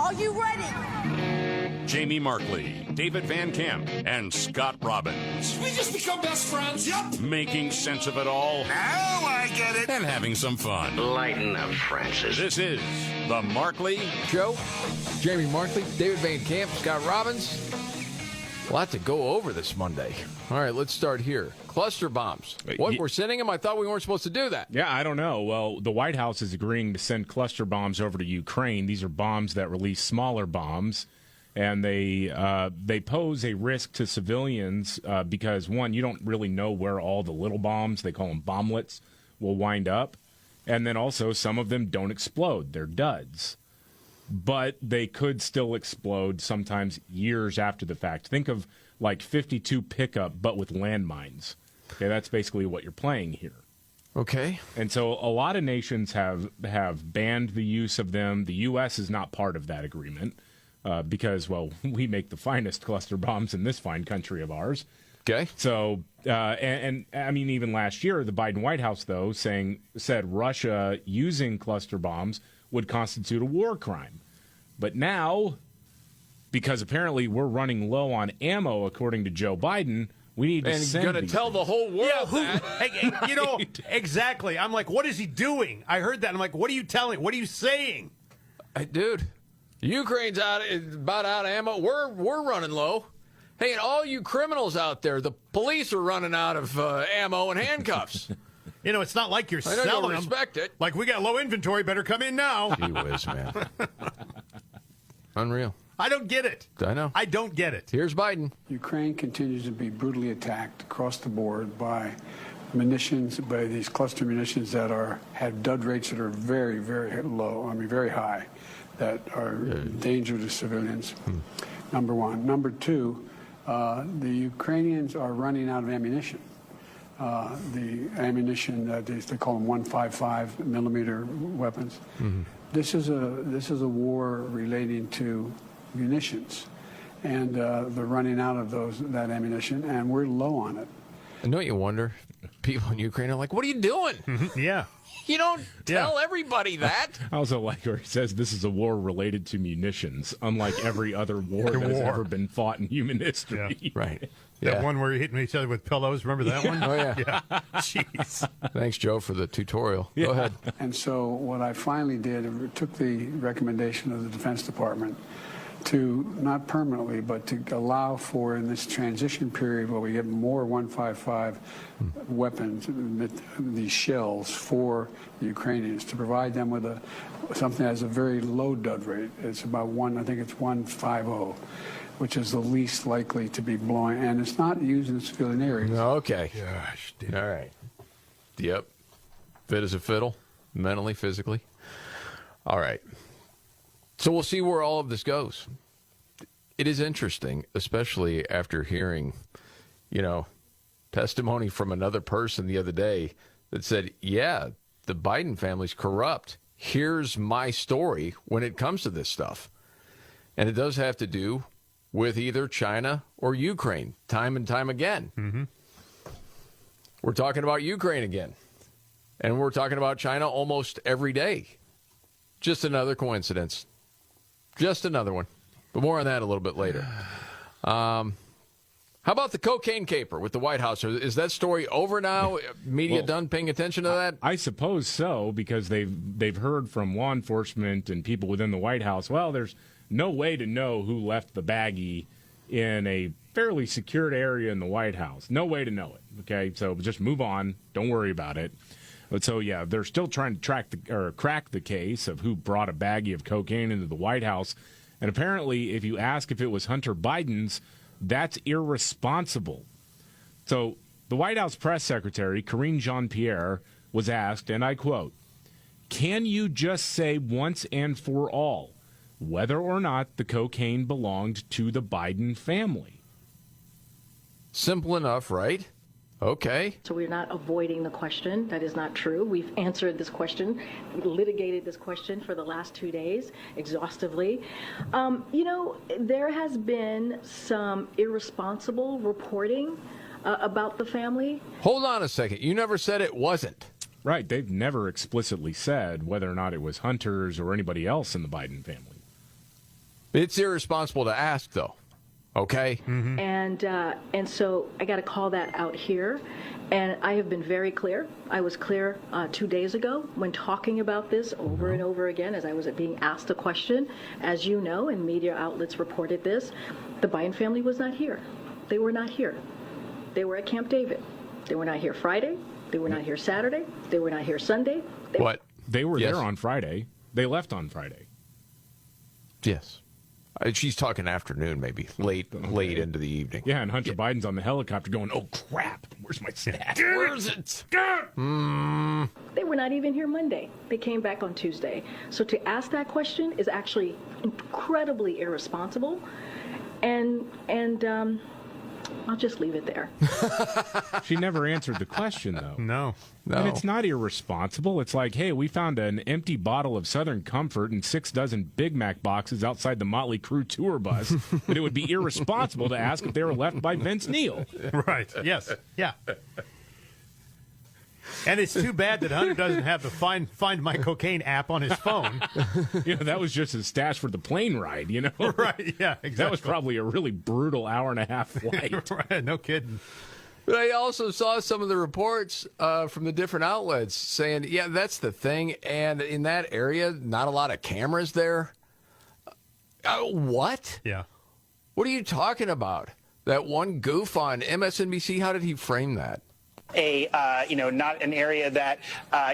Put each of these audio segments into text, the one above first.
Are you ready? Jamie Markley, David Van Camp, and Scott Robbins. We just become best friends. Yep. Making sense of it all. Now I get it. And having some fun. Lighten up, Francis. This is the Markley Show. Jamie Markley, David Van Camp, Scott Robbins. A lot to go over this Monday. All right, let's start here. Cluster bombs. What, we're sending them? I thought we weren't supposed to do that. Yeah, I don't know. Well, the White House is agreeing to send cluster bombs over to Ukraine. These are bombs that release smaller bombs, and they pose a risk to civilians because, one, you don't really know where all the little bombs, they call them bomblets, will wind up. And then also some of them don't explode. They're duds. But they could still explode sometimes years after the fact. Think of like 52 pickup, but with landmines. Okay, that's basically what you're playing here. Okay. And so a lot of nations have banned the use of them. The U.S. is not part of that agreement because, well, we make the finest cluster bombs in this fine country of ours. Okay. So, and I mean, even last year, the Biden White House, though, said Russia using cluster bombs would constitute a war crime. But now, because apparently we're running low on ammo, according to Joe Biden, we need to send going to tell the whole world that. Hey, you know, exactly. I'm like, what is he doing? I heard that. I'm like, what are you telling? What are you saying? Hey, dude, Ukraine's about out of ammo. We're running low. Hey, and all you criminals out there, the police are running out of ammo and handcuffs. You know, it's not like you're I know selling you'll them. respect it. Like, we got low inventory, better come in now. Gee whiz, man. Unreal. I don't get it. I know. I don't get it. Here's Biden. Ukraine continues to be brutally attacked across the board by munitions, by these cluster munitions that have dud rates that are very, very low, I mean, very high, that are a danger to civilians, number one. Number two, the Ukrainians are running out of ammunition. The ammunition that they call them 155 millimeter weapons. Mm-hmm. This is a war relating to munitions, and they're running out of that ammunition, and we're low on it. And don't you wonder, people in Ukraine are like, "What are you doing?" Yeah. You don't tell everybody that. I also like where he says this is a war related to munitions, unlike every other war that has ever been fought in human history. Yeah. Right. That one where you're hitting each other with pillows. Remember that one? Oh, yeah. Jeez. Thanks, Joe, for the tutorial. Go ahead. And so what I finally did, I took the recommendation of the Defense Department to, not permanently, but to allow for, in this transition period where we get more 155 weapons, these shells for the Ukrainians, to provide them with something that has a very low dud rate. It's about I think it's 150, which is the least likely to be blowing, and it's not used in civilian areas. Okay. Gosh, dude. All right. Yep. Fit as a fiddle, mentally, physically. All right. So we'll see where all of this goes. It is interesting, especially after hearing, testimony from another person the other day that said, yeah, the Biden family's corrupt. Here's my story when it comes to this stuff. And it does have to do with either China or Ukraine, time and time again. Mm-hmm. We're talking about Ukraine again. And we're talking about China almost every day. Just another coincidence. Just another one. But more on that a little bit later. How about the cocaine caper with the White House? Is that story over now? Media done paying attention to that? I suppose so, because they've heard from law enforcement and people within the White House, well, there's no way to know who left the baggie in a fairly secured area in the White House. No way to know it, okay? So just move on. Don't worry about it. But so, yeah, they're still trying to crack the case of who brought a baggie of cocaine into the White House. And apparently, if you ask if it was Hunter Biden's, that's irresponsible. So the White House press secretary, Karine Jean-Pierre, was asked, and I quote, "Can you just say once and for all whether or not the cocaine belonged to the Biden family?" Simple enough, right? Okay. So we're not avoiding the question. That is not true. We've answered this question, litigated this question for the last 2 days exhaustively. There has been some irresponsible reporting about the family. Hold on a second. You never said it wasn't. Right. They've never explicitly said whether or not it was Hunter's or anybody else in the Biden family. It's irresponsible to ask, though. Okay? Mm-hmm. And so I got to call that out here. And I have been very clear. I was clear 2 days ago when talking about this over and over again as I was being asked a question. As you know, and media outlets reported this, the Biden family was not here. They were not here. They were at Camp David. They were not here Friday. They were not here Saturday. They were not here Sunday. What? They were there on Friday. They left on Friday. Yes. She's talking afternoon, maybe late into the evening. Yeah, and Hunter Biden's on the helicopter going, "Oh crap, where's my staff? Where's it?" They were not even here Monday. They came back on Tuesday. So to ask that question is actually incredibly irresponsible, and I'll just leave it there. She never answered the question, though. No. And it's not irresponsible. It's like, hey, we found an empty bottle of Southern Comfort and 6 dozen Big Mac boxes outside the Motley Crue tour bus. But it would be irresponsible to ask if they were left by Vince Neil. Right. Yes. Yeah. And it's too bad that Hunter doesn't have the Find My Cocaine app on his phone. That was just his stash for the plane ride, Right, yeah, exactly. That was probably a really brutal hour-and-a-half flight. Right, no kidding. But I also saw some of the reports from the different outlets saying, yeah, that's the thing. And in that area, not a lot of cameras there. What? Yeah. What are you talking about? That one goof on MSNBC, how did he frame that? Not an area that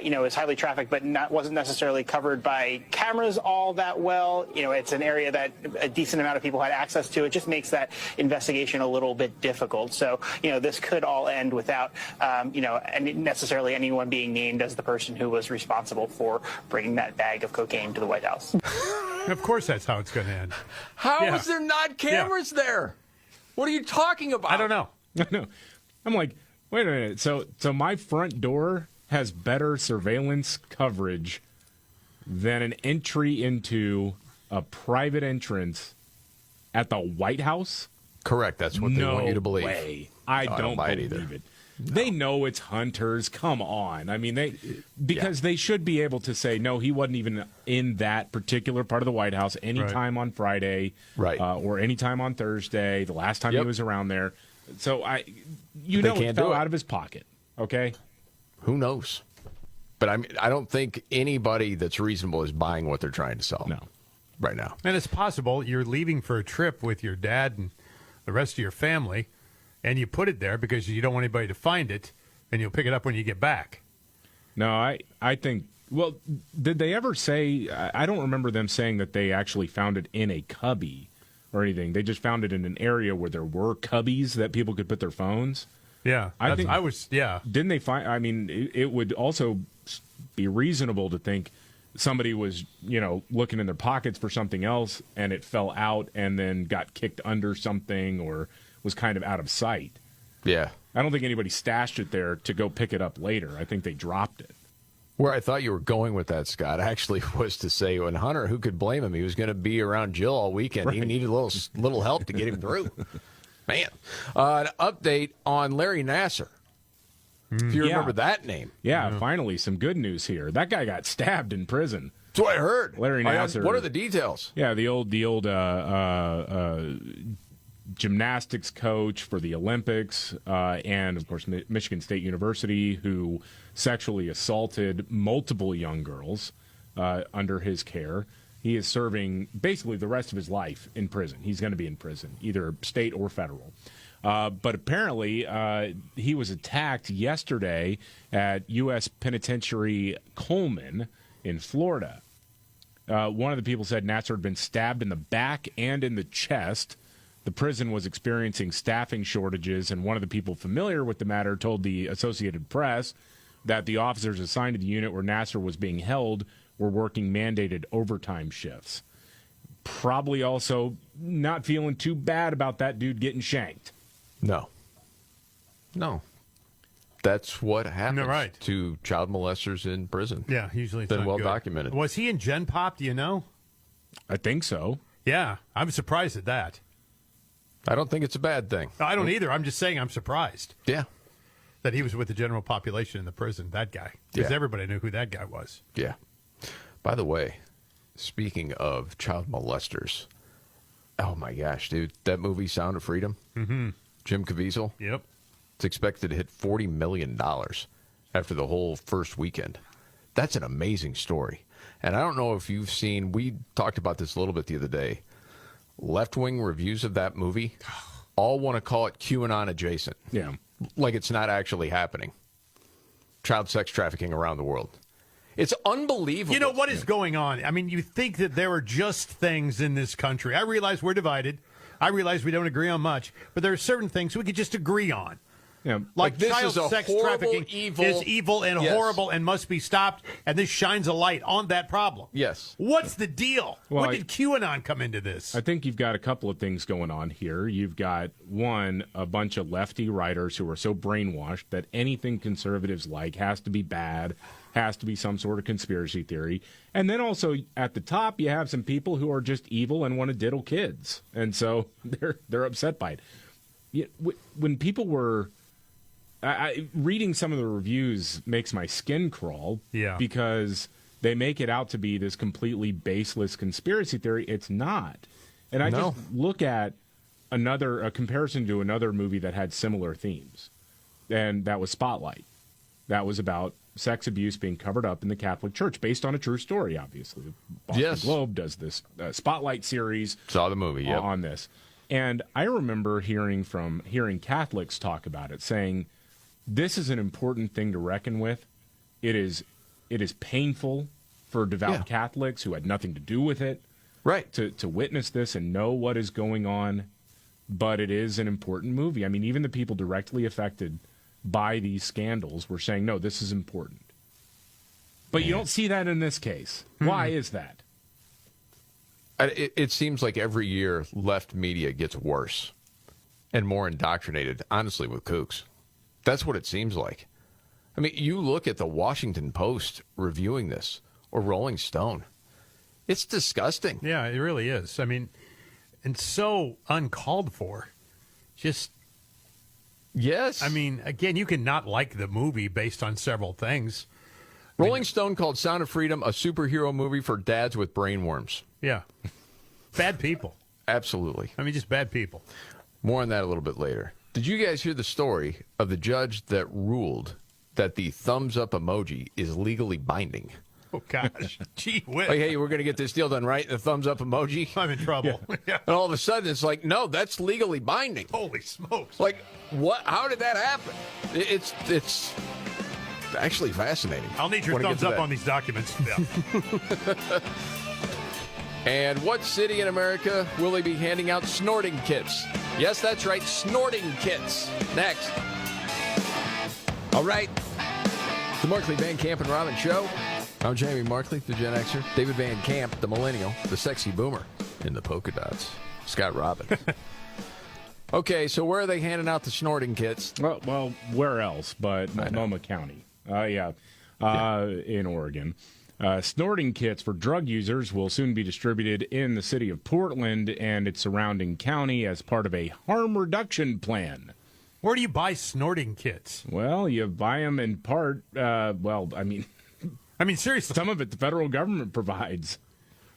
is highly trafficked, but wasn't necessarily covered by cameras all that well. It's an area that a decent amount of people had access to. It just makes that investigation a little bit difficult. So this could all end without necessarily anyone being named as the person who was responsible for bringing that bag of cocaine to the White House. Of course, that's how it's going to end. How is there not cameras there? What are you talking about? I don't know. I know. I'm like, wait a minute. So my front door has better surveillance coverage than an entry into a private entrance at the White House? Correct. That's what they want you to believe. No way. I don't buy believe it either. it. No. They know it's Hunter's. Come on. I mean, they should be able to say, no, he wasn't even in that particular part of the White House anytime on Friday, right, or anytime on Thursday, the last time he was around there. So it fell out of his pocket. Okay, who knows? But I don't think anybody that's reasonable is buying what they're trying to sell. No, right now. And it's possible you're leaving for a trip with your dad and the rest of your family, and you put it there because you don't want anybody to find it, and you'll pick it up when you get back. No, I think. Well, did they ever say? I don't remember them saying that they actually found it in a cubby or anything. They just found it in an area where there were cubbies that people could put their phones. Yeah, Didn't they find? I mean, it would also be reasonable to think somebody was, looking in their pockets for something else, and it fell out and then got kicked under something or was kind of out of sight. Yeah, I don't think anybody stashed it there to go pick it up later. I think they dropped it. Where I thought you were going with that, Scott, actually was to say, when Hunter, who could blame him? He was going to be around Jill all weekend. Right. He needed a little help to get him through. Man. An update on Larry Nassar. If you remember that name. Yeah, finally, some good news here. That guy got stabbed in prison. That's what I heard. Larry Nassar. What are the details? Yeah, the old gymnastics coach for the Olympics, and of course Michigan State University, who sexually assaulted multiple young girls under his care. He is serving basically the rest of his life in prison. He's going to be in prison, either state or federal. But apparently he was attacked yesterday at U.S. Penitentiary Coleman in Florida. One of the people said Nassar had been stabbed in the back and in the chest. The prison was experiencing staffing shortages, and one of the people familiar with the matter told the Associated Press that the officers assigned to the unit where Nassar was being held were working mandated overtime shifts. Probably also not feeling too bad about that dude getting shanked. No. That's what happens to child molesters in prison. Yeah, usually it's been not well good. documented. Was he in Gen Pop, do you know? I think so. Yeah, I'm surprised at that. I don't think it's a bad thing. I don't either. I'm just saying I'm surprised. Yeah. That he was with the general population in the prison, that guy. Because everybody knew who that guy was. Yeah. By the way, speaking of child molesters, Oh, my gosh, dude. That movie, Sound of Freedom, Jim Caviezel, Yep. it's expected to hit $40 million after the whole first weekend. That's an amazing story. And I don't know if you've seen, we talked about this a little bit the other day, left-wing reviews of that movie all want to call it QAnon adjacent. Yeah. Like it's not actually happening. Child sex trafficking around the world. It's unbelievable. You know, what is going on? I mean, you think that there are just things in this country. I realize we're divided. I realize we don't agree on much. But there are certain things we could just agree on. Yeah. Like this child is a sex horrible, trafficking is evil and Yes. horrible and must be stopped, and this shines a light on that problem. Yes. What's the deal? Well, when did QAnon come into this? I think you've got a couple of things going on here. You've got, one, a bunch of lefty writers who are so brainwashed that anything conservatives like has to be bad, has to be some sort of conspiracy theory. And then also at the top, you have some people who are just evil and want to diddle kids. And so they're upset by it. When people were... reading some of the reviews makes my skin crawl. Yeah. Because they make it out to be this completely baseless conspiracy theory. It's not. And I just look at a comparison to another movie that had similar themes, and that was Spotlight. That was about sex abuse being covered up in the Catholic Church, based on a true story, obviously. The Boston Globe does this Spotlight series. Saw the movie, on this. And I remember hearing Catholics talk about it, saying, this is an important thing to reckon with. It is painful for devout Catholics who had nothing to do with it, right, to witness this and know what is going on. But it is an important movie. I mean, even the people directly affected by these scandals were saying, no, this is important. But you don't see that in this case. Why is that? It seems like every year left media gets worse and more indoctrinated, honestly, with kooks. That's what it seems like. I mean, you look at the Washington Post reviewing this, or Rolling Stone. It's disgusting. Yeah, it really is. I mean, and so uncalled for. Just... Yes. I mean, again, you can not like the movie based on several things. Rolling Stone called Sound of Freedom a superhero movie for dads with brainworms. Yeah. Bad people. Absolutely. I mean, just bad people. More on that a little bit later. Did you guys hear the story of the judge that ruled that the thumbs up emoji is legally binding? Oh, gosh. Gee whiz. Like, hey, we're going to get this deal done, right? The thumbs up emoji? I'm in trouble. Yeah. And all of a sudden, it's like, no, that's legally binding. Holy smokes. Like, what? How did that happen? It's actually fascinating. I'll need your thumbs up on these documents. Yeah. And what city in America will they be handing out snorting kits? Yes, that's right, snorting kits. Next. All right. The Markley, Van Camp, and Robbins Show. I'm Jamie Markley, the Gen Xer. David Van Camp, the Millennial, the sexy boomer in the polka dots. Scott Robbins. Okay, so where are they handing out the snorting kits? Well, where else but Multnomah County? In Oregon. Snorting kits for drug users will soon be distributed in the city of Portland and its surrounding county as part of a harm reduction plan. Where do you buy snorting kits? Well, you buy them in part, I mean, seriously. Some of it the federal government provides.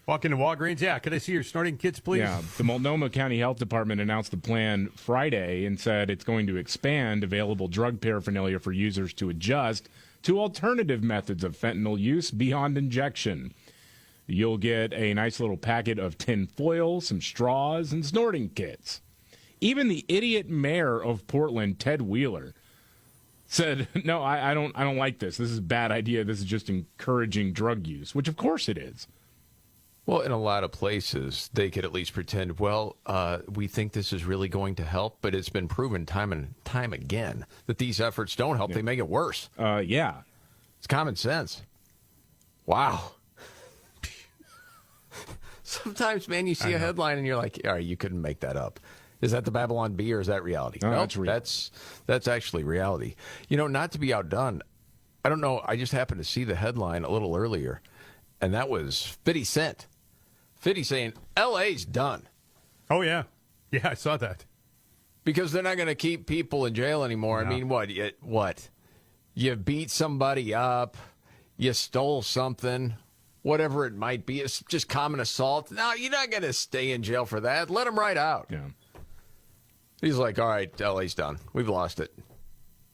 Walk into Walgreens. Yeah, could I see your snorting kits, please? Yeah, the Multnomah County Health Department announced the plan Friday and said it's going to expand available drug paraphernalia for users to adjust to alternative methods of fentanyl use beyond injection. You'll get a nice little packet of tin foil, some straws, and snorting kits. Even the idiot mayor of Portland, Ted Wheeler, said, "No, I don't like this. This is a bad idea. This is just encouraging drug use," which of course it is. Well, in a lot of places, they could at least pretend, we think this is really going to help, but it's been proven time and time again that these efforts don't help. They make it worse. Yeah. It's common sense. Wow. Sometimes, man, you see a headline and you're like, all right, you couldn't make that up. Is that the Babylon Bee or is that reality? No, Nope, that's real. That's actually reality. You know, not to be outdone, I don't know, I just happened to see the headline a little earlier, and that was 50 Cent. 50 saying, L.A.'s done. Oh, yeah. Yeah, I saw that. Because they're not going to keep people in jail anymore. No. I mean, what? You beat somebody up, you stole something. whatever it might be. It's just common assault. No, you're not going to stay in jail for that. Let him right out. Yeah. He's like, all right, LA's done. We've lost it.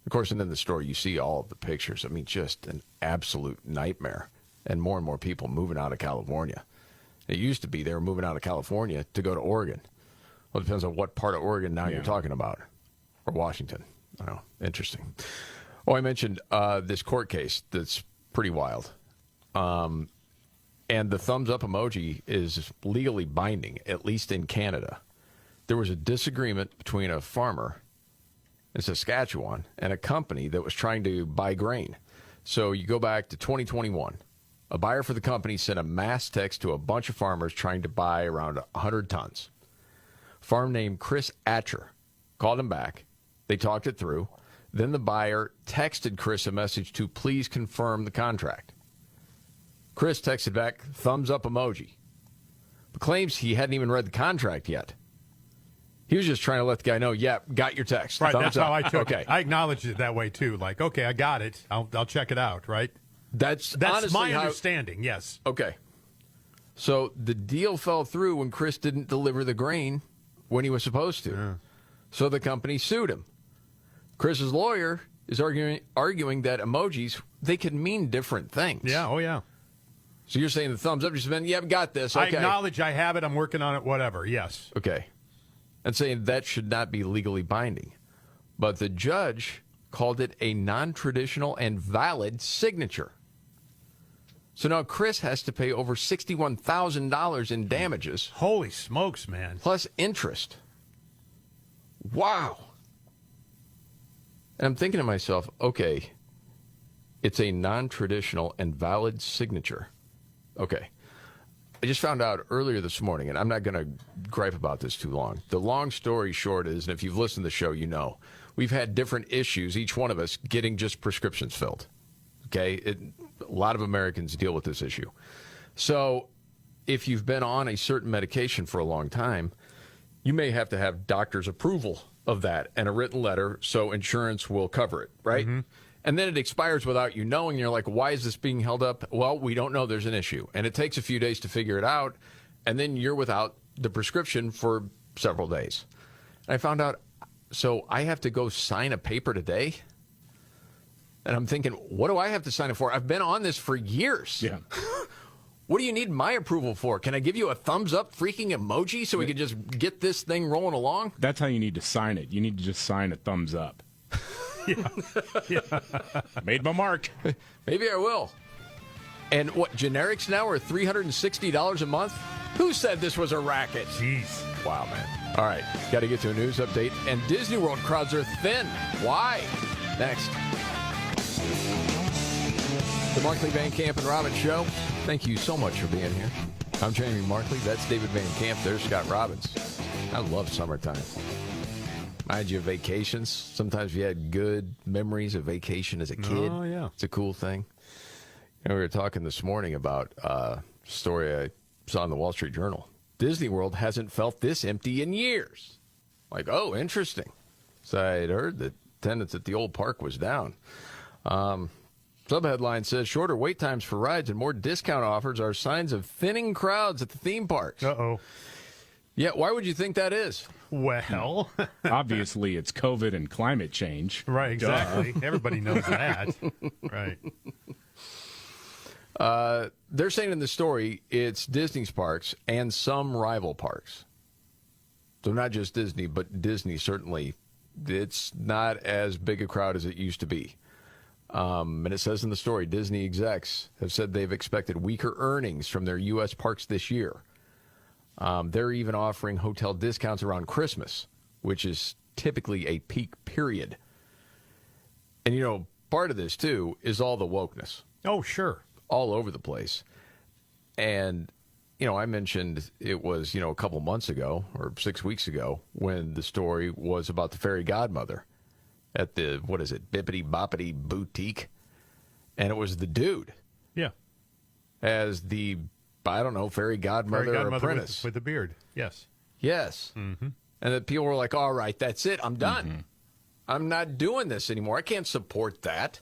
Of course, and in the story, you see all of the pictures. I mean, just an absolute nightmare. And more people moving out of California. It used to be they were moving out of California to go to Oregon. Well, it depends on what part of Oregon now you're talking about. Or Washington. I don't know. Interesting. Oh, I mentioned this court case that's pretty wild. And the thumbs up emoji is legally binding, at least in Canada. There was a disagreement between a farmer in Saskatchewan and a company that was trying to buy grain. So you go back to 2021. A buyer for the company sent a mass text to a bunch of farmers trying to buy around 100 tons. Farm named Chris Atcher called him back. They talked it through. Then the buyer texted Chris a message to please confirm the contract. Chris texted back, thumbs up emoji, but claims he hadn't even read the contract yet. He was just trying to let the guy know, yeah, got your text. Right, thumbs that's up. how I took it. I acknowledged it that way, too. Like, okay, I got it. I'll check it out, right? That's my how, understanding, yes. Okay. So the deal fell through when Chris didn't deliver the grain when he was supposed to. Yeah. So the company sued him. Chris's lawyer is arguing that emojis, they can mean different things. Yeah, oh yeah. So you're saying the thumbs up just meant, yeah, I've got this. Okay. I acknowledge I have it, I'm working on it, whatever, yes. Okay. And saying that should not be legally binding. But the judge called it a non-traditional and valid signature. So now Chris has to pay over $61,000 in damages. Holy smokes, man. Plus interest. Wow. And I'm thinking to myself, okay, it's a non-traditional and valid signature. Okay. I just found out earlier this morning, and I'm not going to gripe about this too long. The long story short is, and if you've listened to the show, you know, we've had different issues, each one of us, getting just prescriptions filled. Okay? A lot of Americans deal with this issue. So if you've been on a certain medication for a long time, you may have to have doctor's approval of that and a written letter so insurance will cover it, right? Mm-hmm. And then it expires without you knowing. You're like, why is this being held up? Well, we don't know there's an issue. And it takes a few days to figure it out. And then you're without the prescription for several days. And I found out, so I have to go sign a paper today? And I'm thinking, what do I have to sign it for? I've been on this for years. Yeah. What do you need my approval for? Can I give you a thumbs up freaking emoji so we can just get this thing rolling along? That's how you need to sign it. You need to just sign a thumbs up. Yeah. Made my mark. Maybe I will. And what, generics now are $360 a month? Who said this was a racket? Jeez. Wow, man. All right, got to get to a news update. And Disney World crowds are thin. Why? Next. The Markley, Van Camp, and Robbins Show. Thank you so much for being here. I'm Jamie Markley. That's David Van Camp. There's Scott Robbins. I love summertime. Mind you, vacations. Sometimes you had good memories of vacation as a kid. Oh, yeah. It's a cool thing. You know, we were talking this morning about a story I saw in the Wall Street Journal. Disney World hasn't felt this empty in years. Like, oh, interesting. So I had heard that attendance at the old park was down. Subheadline says, shorter wait times for rides and more discount offers are signs of thinning crowds at the theme parks. Uh-oh. Yeah, why would you think that is? Well, Obviously, it's COVID and climate change. right, exactly. Everybody knows that. Right. They're saying in the story it's Disney's parks and some rival parks. So not just Disney, but Disney certainly. It's not as big a crowd as it used to be. And it says in the story, Disney execs have said they've expected weaker earnings from their U.S. parks this year. They're even offering hotel discounts around Christmas, which is typically a peak period. And, you know, part of this, too, is all the wokeness. Oh, sure. All over the place. And, you know, I mentioned it was, you know, a couple months ago or 6 weeks ago when the story was about the fairy godmother at the, what is it, Bippity Boppity Boutique. And it was the dude. Yeah. As the, I don't know, fairy godmother or apprentice. With the beard, yes. Yes. Mm-hmm. And that people were like, all right, that's it. I'm done. Mm-hmm. I'm not doing this anymore. I can't support that.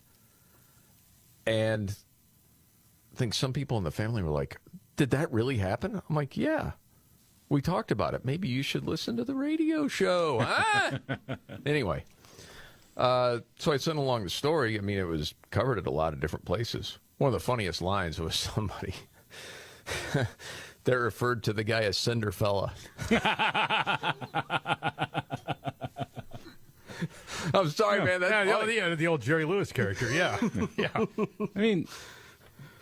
And think some people in the family were like, did that really happen? I'm like, yeah. We talked about it. Maybe you should listen to the radio show. Anyway, so I sent along the story. I mean, it was covered at a lot of different places. One of the funniest lines was somebody that referred to the guy as Cinderfella. I'm sorry, man. That's the old Jerry Lewis character. Yeah. Yeah. I mean,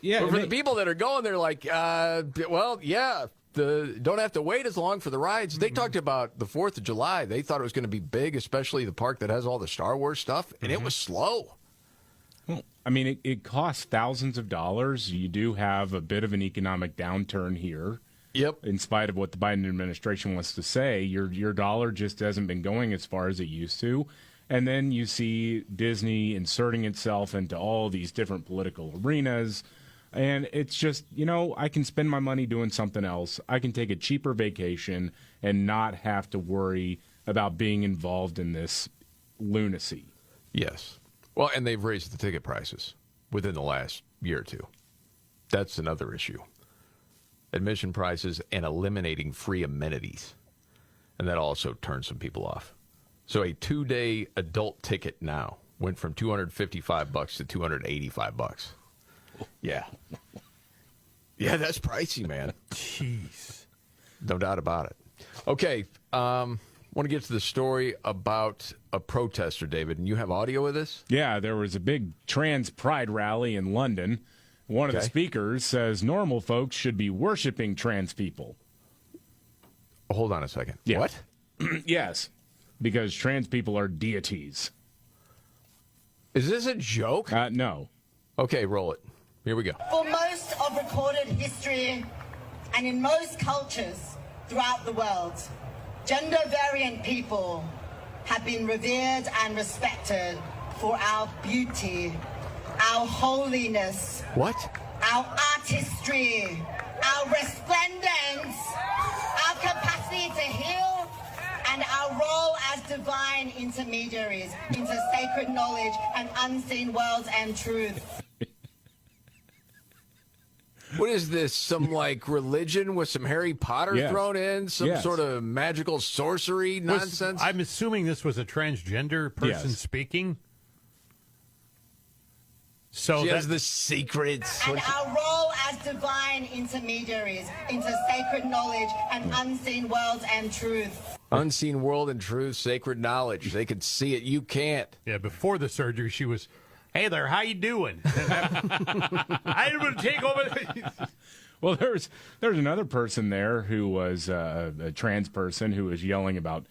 yeah. But for the people that are going, they're like, well, yeah. Don't have to wait as long for the rides. They talked about the 4th of July. They thought it was going to be big, especially the park that has all the Star Wars stuff, and it was slow. Well, I mean, it costs thousands of dollars. You do have a bit of an economic downturn here. Yep. In spite of what the Biden administration wants to say, your dollar just hasn't been going as far as it used to. And then you see Disney inserting itself into all these different political arenas. And it's just, I can spend my money doing something else. I can take a cheaper vacation and not have to worry about being involved in this lunacy. Yes. Well, and they've raised the ticket prices within the last year or two. That's another issue. Admission prices and eliminating free amenities. And that also turns some people off. So a 2-day adult ticket now went from $255 to $285. Yeah. Yeah, that's pricey, man. Jeez. No doubt about it. Okay, want to get to the story about a protester, David, and you have audio of this? Yeah, there was a big trans pride rally in London. One of the speakers says normal folks should be worshiping trans people. Hold on a second. Yeah. What? Yes, because trans people are deities. Is this a joke? No. Okay, roll it. Here we go. For most of recorded history and in most cultures throughout the world, gender variant people have been revered and respected for our beauty, our holiness, what? Our artistry, our resplendence, our capacity to heal, and our role as divine intermediaries into sacred knowledge and unseen worlds and truth. What is this? Some religion with some Harry Potter thrown in? Some sort of magical sorcery nonsense? I'm assuming this was a transgender person speaking. So she has the secrets. And our role as divine intermediaries into sacred knowledge and unseen worlds and truth. Unseen world and truth, sacred knowledge. They could see it. You can't. Yeah, before the surgery, she was, hey there, how you doing? I'm going to take over. Well, there's another person there who was a trans person who was yelling about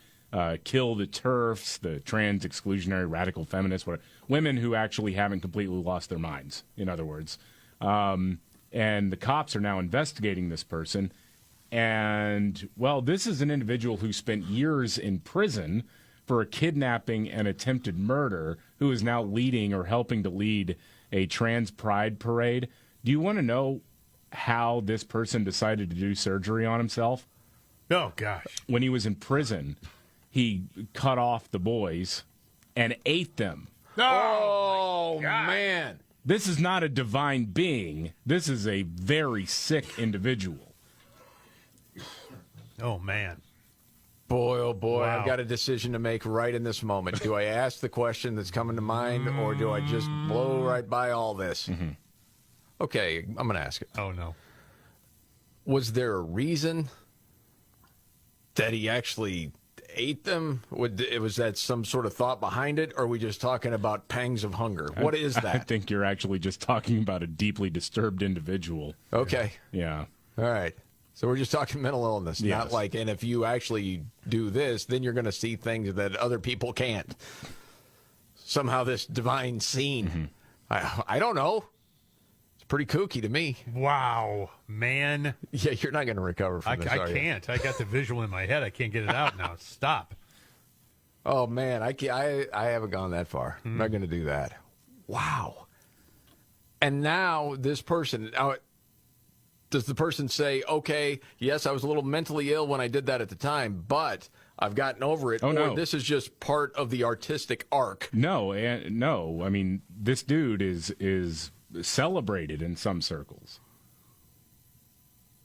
kill the TERFs, the trans exclusionary radical feminists, women who actually haven't completely lost their minds, in other words. And the cops are now investigating this person. And, well, this is an individual who spent years in prison for a kidnapping and attempted murder, who is now leading or helping to lead a trans pride parade. Do you want to know how this person decided to do surgery on himself? Oh, gosh. When he was in prison, he cut off the boys and ate them. Oh man. This is not a divine being. This is a very sick individual. Oh, man. Boy, oh boy, Wow. I've got a decision to make right in this moment. Do I ask the question that's coming to mind, or do I just blow right by all this? Mm-hmm. Okay, I'm going to ask it. Oh, no. Was there a reason that he actually ate them? Was that some sort of thought behind it, or are we just talking about pangs of hunger? What is that? I think you're actually just talking about a deeply disturbed individual. Okay. Yeah. All right. So we're just talking mental illness, Yes. not and if you actually do this, then you're going to see things that other people can't. Somehow this divine scene. Mm-hmm. I don't know. It's pretty kooky to me. Wow, man. Yeah, you're not going to recover from this, I are you? can't. I got the visual in my head. I can't get it out now. Stop. Oh, man, I haven't gone that far. I'm not going to do that. Wow. And now this person... does the person say, okay, yes, I was a little mentally ill when I did that at the time, but I've gotten over it, or no. This is just part of the artistic arc? No. I mean, this dude is celebrated in some circles.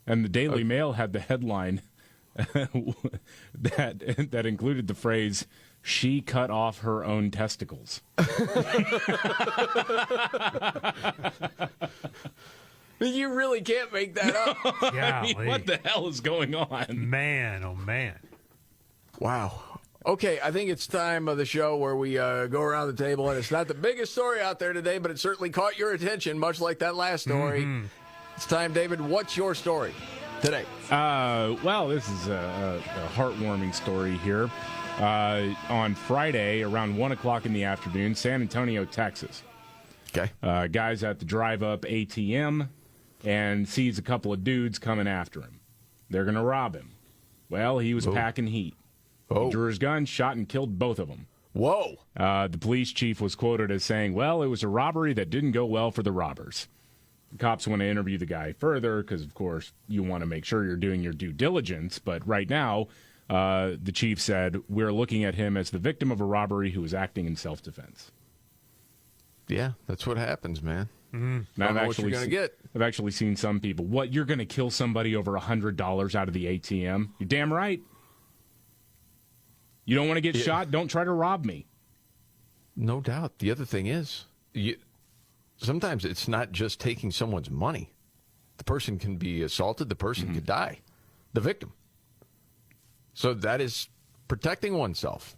And the Daily Mail had the headline that included the phrase, "She cut off her own testicles." You really can't make that up. I mean, what the hell is going on? Man, oh man. Wow. Okay, I think it's time of the show where we go around the table, and it's not the biggest story out there today, but it certainly caught your attention, much like that last story. Mm-hmm. It's time, David. What's your story today? Well, this is a heartwarming story here. On Friday, around 1 o'clock in the afternoon, San Antonio, Texas. Okay. Guy's at the drive-up ATM and sees a couple of dudes coming after him. They're going to rob him. Well, he was packing heat. He drew his gun, shot, and killed both of them. Whoa. The police chief was quoted as saying, well, it was a robbery that didn't go well for the robbers. The cops want to interview the guy further because, of course, you want to make sure you're doing your due diligence. But right now, the chief said, we're looking at him as the victim of a robbery who was acting in self-defense. Yeah, that's what happens, man. Mm-hmm. Now, what you're going to get. I've actually seen some people, what, you're going to kill somebody over $100 out of the ATM? You're damn right. You don't want to get shot? Don't try to rob me. No doubt. The other thing is, sometimes it's not just taking someone's money. The person can be assaulted. The person could die. The victim. So that is protecting oneself.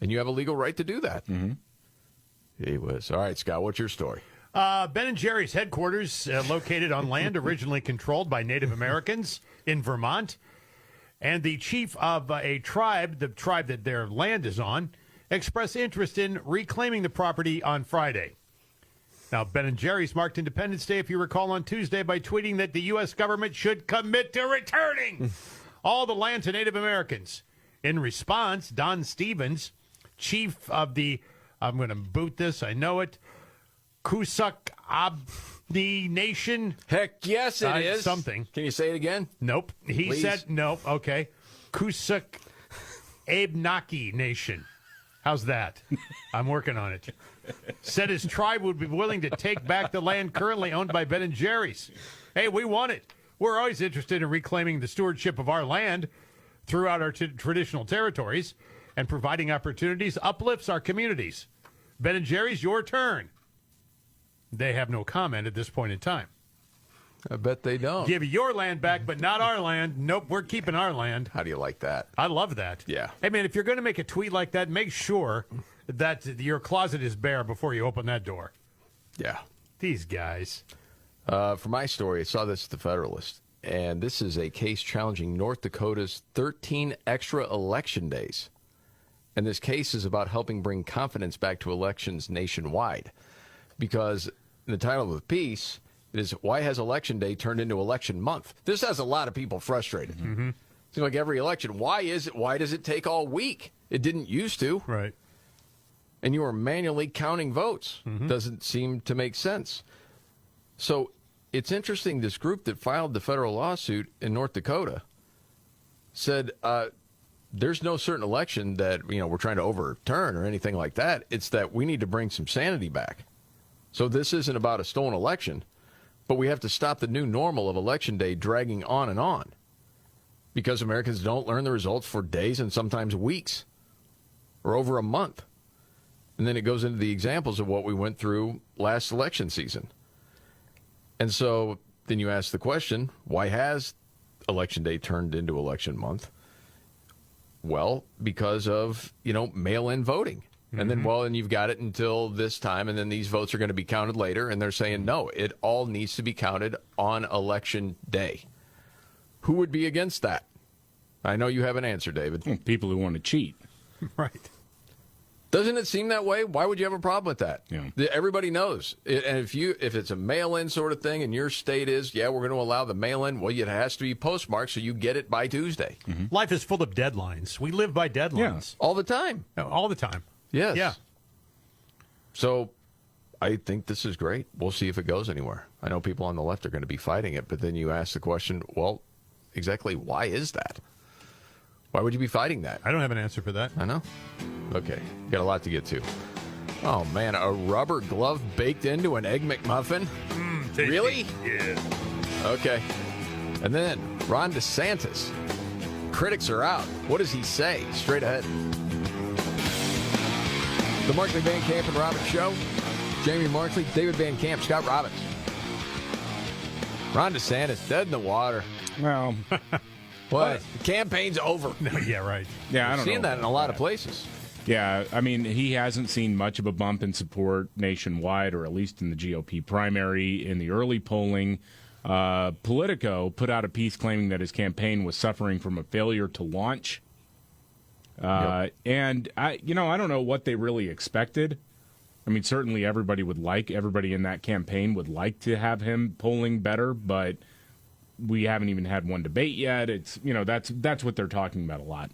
And you have a legal right to do that. Mm-hmm. He was. All right, Scott, what's your story? Ben & Jerry's headquarters, located on land originally controlled by Native Americans in Vermont. And the chief of a tribe, the tribe that their land is on, expressed interest in reclaiming the property on Friday. Now, Ben & Jerry's marked Independence Day, if you recall, on Tuesday by tweeting that the U.S. government should commit to returning all the land to Native Americans. In response, Don Stevens, chief of the, I'm going to boot this, I know it, Kusuk Abdi Nation. Heck yes, it is. Something. Can you say it again? Nope. He Please? said, nope, okay. Kusuk Abnaki Nation. How's that? I'm working on it. Said his tribe would be willing to take back the land currently owned by Ben & Jerry's. Hey, we want it. We're always interested in reclaiming the stewardship of our land throughout our traditional territories, and providing opportunities uplifts our communities. Ben & Jerry's, your turn. They have no comment at this point in time. I bet they don't. Give your land back, but not our land. Nope, we're keeping our land. How do you like that? I love that. Yeah. Hey, man, if you're going to make a tweet like that, make sure that your closet is bare before you open that door. Yeah. These guys. For my story, I saw this at the Federalist, and this is a case challenging North Dakota's 13 extra election days. And this case is about helping bring confidence back to elections nationwide. Because in the title of the piece is, why has Election Day turned into election month? This has a lot of people frustrated. Mm-hmm. Seems like every election, why does it take all week? It didn't used to. Right. And you are manually counting votes. Mm-hmm. Doesn't seem to make sense. So it's interesting, this group that filed the federal lawsuit in North Dakota said there's no certain election that we're trying to overturn or anything like that. It's that we need to bring some sanity back. So this isn't about a stolen election, but we have to stop the new normal of Election Day dragging on and on, because Americans don't learn the results for days and sometimes weeks or over a month. And then it goes into the examples of what we went through last election season. And so then you ask the question, why has Election Day turned into election month? Well, because of, mail-in voting. And then, and you've got it until this time, and then these votes are going to be counted later, and they're saying, no, it all needs to be counted on Election Day. Who would be against that? I know you have an answer, David. People who want to cheat. Right. Doesn't it seem that way? Why would you have a problem with that? Yeah. Everybody knows. And if it's a mail-in sort of thing and your state is, we're going to allow the mail-in, well, it has to be postmarked so you get it by Tuesday. Mm-hmm. Life is full of deadlines. We live by deadlines. Yeah. All the time. All the time. Yes. Yeah. So I think this is great. We'll see if it goes anywhere. I know people on the left are going to be fighting it, but then you ask the question, well, exactly why is that? Why would you be fighting that? I don't have an answer for that. I know. Okay. Got a lot to get to. Oh, man, a rubber glove baked into an Egg McMuffin? Tasty. Really? Yeah. Okay. And then Ron DeSantis. Critics are out. What does he say? Straight ahead. The Markley, Van Camp, and Robbins Show. Jamie Markley, David Van Camp, Scott Robbins. Ron DeSantis, dead in the water. Well, What? The campaign's over. Yeah, right. yeah, I don't know. Seen that in a lot of places. Yeah, I mean, he hasn't seen much of a bump in support nationwide, or at least in the GOP primary. In the early polling, Politico put out a piece claiming that his campaign was suffering from a failure to launch. And I don't know what they really expected. I mean, certainly everybody in that campaign would like to have him polling better, but we haven't even had one debate yet. It's, that's what they're talking about a lot.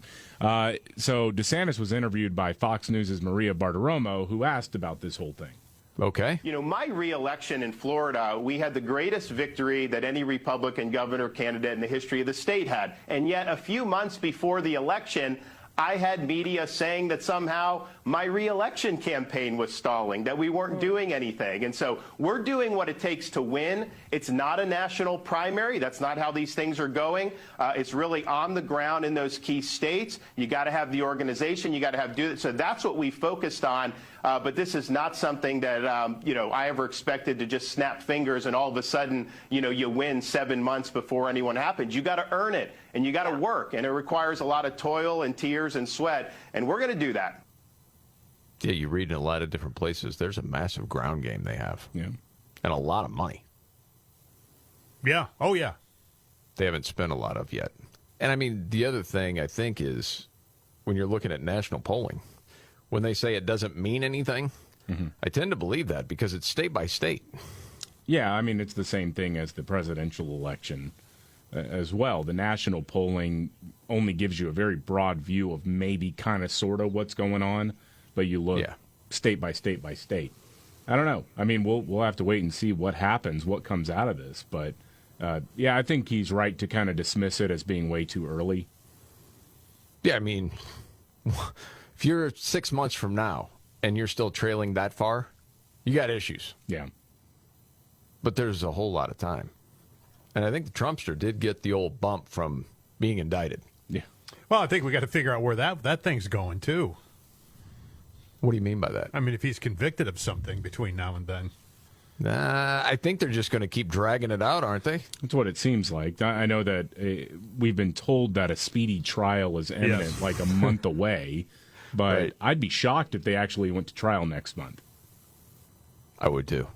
So DeSantis was interviewed by Fox News' Maria Bartiromo, who asked about this whole thing. Okay. My re-election in Florida, we had the greatest victory that any Republican governor candidate in the history of the state had. And yet a few months before the election, I had media saying that somehow my re-election campaign was stalling, that we weren't doing anything. And so we're doing what it takes to win. It's not a national primary. That's not how these things are going. It's really on the ground in those key states. You got to have the organization. You got to do it. So that's what we focused on. But this is not something that, I ever expected to just snap fingers and all of a sudden, you win 7 months before anyone happens. You got to earn it and you got to work. And it requires a lot of toil and tears and sweat. And we're going to do that. Yeah, you read in a lot of different places. There's a massive ground game they have. Yeah. And a lot of money. Yeah. Oh, yeah. They haven't spent a lot of yet. And I mean, the other thing I think is when you're looking at national polling, when they say it doesn't mean anything, I tend to believe that because it's state by state. Yeah, I mean, it's the same thing as the presidential election as well. The national polling only gives you a very broad view of maybe kind of sort of what's going on, but you look state by state by state. I don't know. I mean, we'll have to wait and see what happens, what comes out of this. But, I think he's right to kind of dismiss it as being way too early. Yeah, I mean, if you're 6 months from now and you're still trailing that far, you got issues. Yeah. But there's a whole lot of time. And I think the Trumpster did get the old bump from being indicted. Yeah. Well, I think we got to figure out where that thing's going, too. What do you mean by that? I mean, if he's convicted of something between now and then. I think they're just going to keep dragging it out, aren't they? That's what it seems like. I know that we've been told that a speedy trial is imminent, like a month away. But I'd be shocked if they actually went to trial next month. I would, too.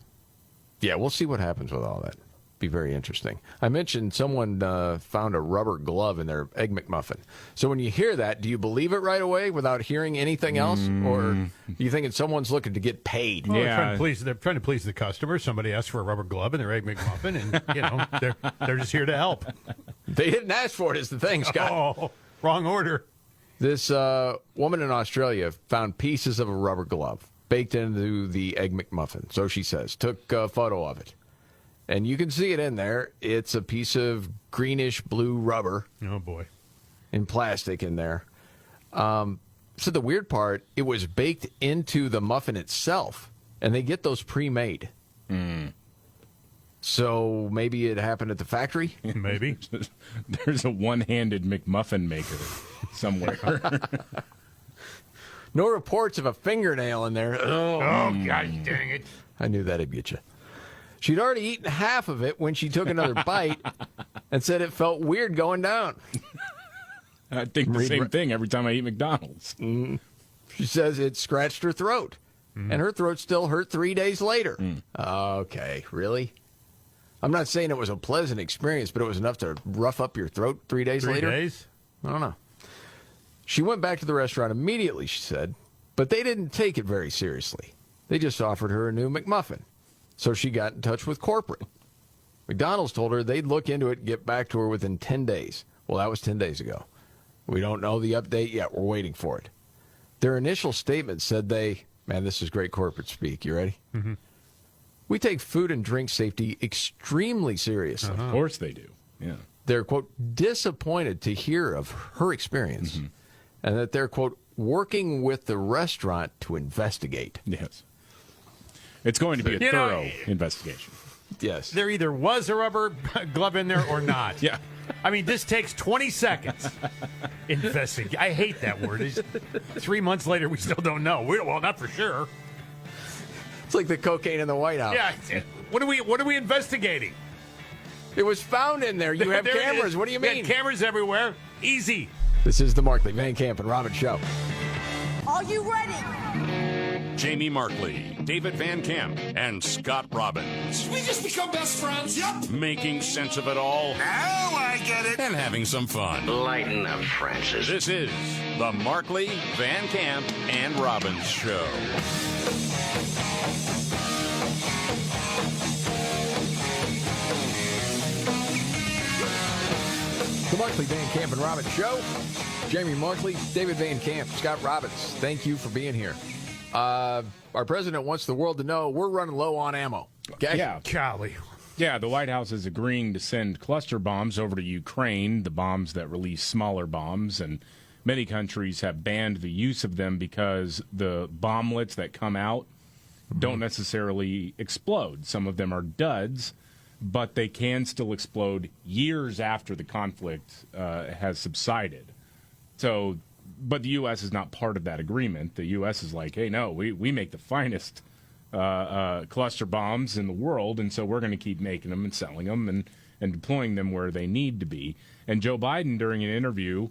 Yeah, we'll see what happens with all that. Be very interesting. I mentioned someone found a rubber glove in their Egg McMuffin. So when you hear that, do you believe it right away without hearing anything else? Or do you think it's someone's looking to get paid? Well, they're trying to please the customer. Somebody asked for a rubber glove in their Egg McMuffin, and, they're just here to help. They didn't ask for it is the thing, Scott. Oh, wrong order. This woman in Australia found pieces of a rubber glove baked into the Egg McMuffin. So she says, took a photo of it. And you can see it in there. It's a piece of greenish blue rubber. Oh, boy. In plastic in there. So the weird part, it was baked into the muffin itself. And they get those pre-made. So maybe it happened at the factory? Maybe. There's a one-handed McMuffin maker somewhere. No reports of a fingernail in there. Oh, gosh dang it. I knew that'd get you. She'd already eaten half of it when she took another bite and said it felt weird going down. I think the same thing every time I eat McDonald's. She says it scratched her throat, and her throat still hurt 3 days later. Okay, really? I'm not saying it was a pleasant experience, but it was enough to rough up your throat 3 days later? 3 days? I don't know. She went back to the restaurant immediately, she said, but they didn't take it very seriously. They just offered her a new McMuffin. So she got in touch with corporate. McDonald's told her they'd look into it and get back to her within 10 days. Well, that was 10 days ago. We don't know the update yet. We're waiting for it. Their initial statement said this is great corporate speak. You ready? Mm-hmm. We take food and drink safety extremely seriously. Of course they do. Yeah. They're, quote, disappointed to hear of her experience and that they're, quote, working with the restaurant to investigate. Yes. It's going to be a thorough investigation. Yes. There either was a rubber glove in there or not. Yeah. I mean, this takes 20 seconds. Investigate. I hate that word. 3 months later, we still don't know. Well, not for sure. It's like the cocaine in the White House. Yeah. What are we investigating? It was found in there. You have There it cameras. is. What do you We mean? had cameras everywhere. Easy. This is the Markley, Van Camp, and Robbins Show. Are you ready? Jamie Markley, David Van Camp, and Scott Robbins. We just become best friends. Yep. Making sense of it all Now I get it. and having some fun. Lighten up, Francis. This is the Markley, Van Camp, and Robbins Show. The Markley, Van Camp, and Robbins Show. Jamie Markley, David Van Camp, Scott Robbins. Thank you for being here. Our president wants the world to know we're running low on ammo. Okay? Yeah. Golly. Yeah, the White House is agreeing to send cluster bombs over to Ukraine, the bombs that release smaller bombs, and many countries have banned the use of them because the bomblets that come out don't necessarily explode. Some of them are duds, but they can still explode years after the conflict has subsided. So, but the U.S. is not part of that agreement. The U.S. is like, hey, no, we make the finest cluster bombs in the world, and so we're going to keep making them and selling them and deploying them where they need to be. And Joe Biden, during an interview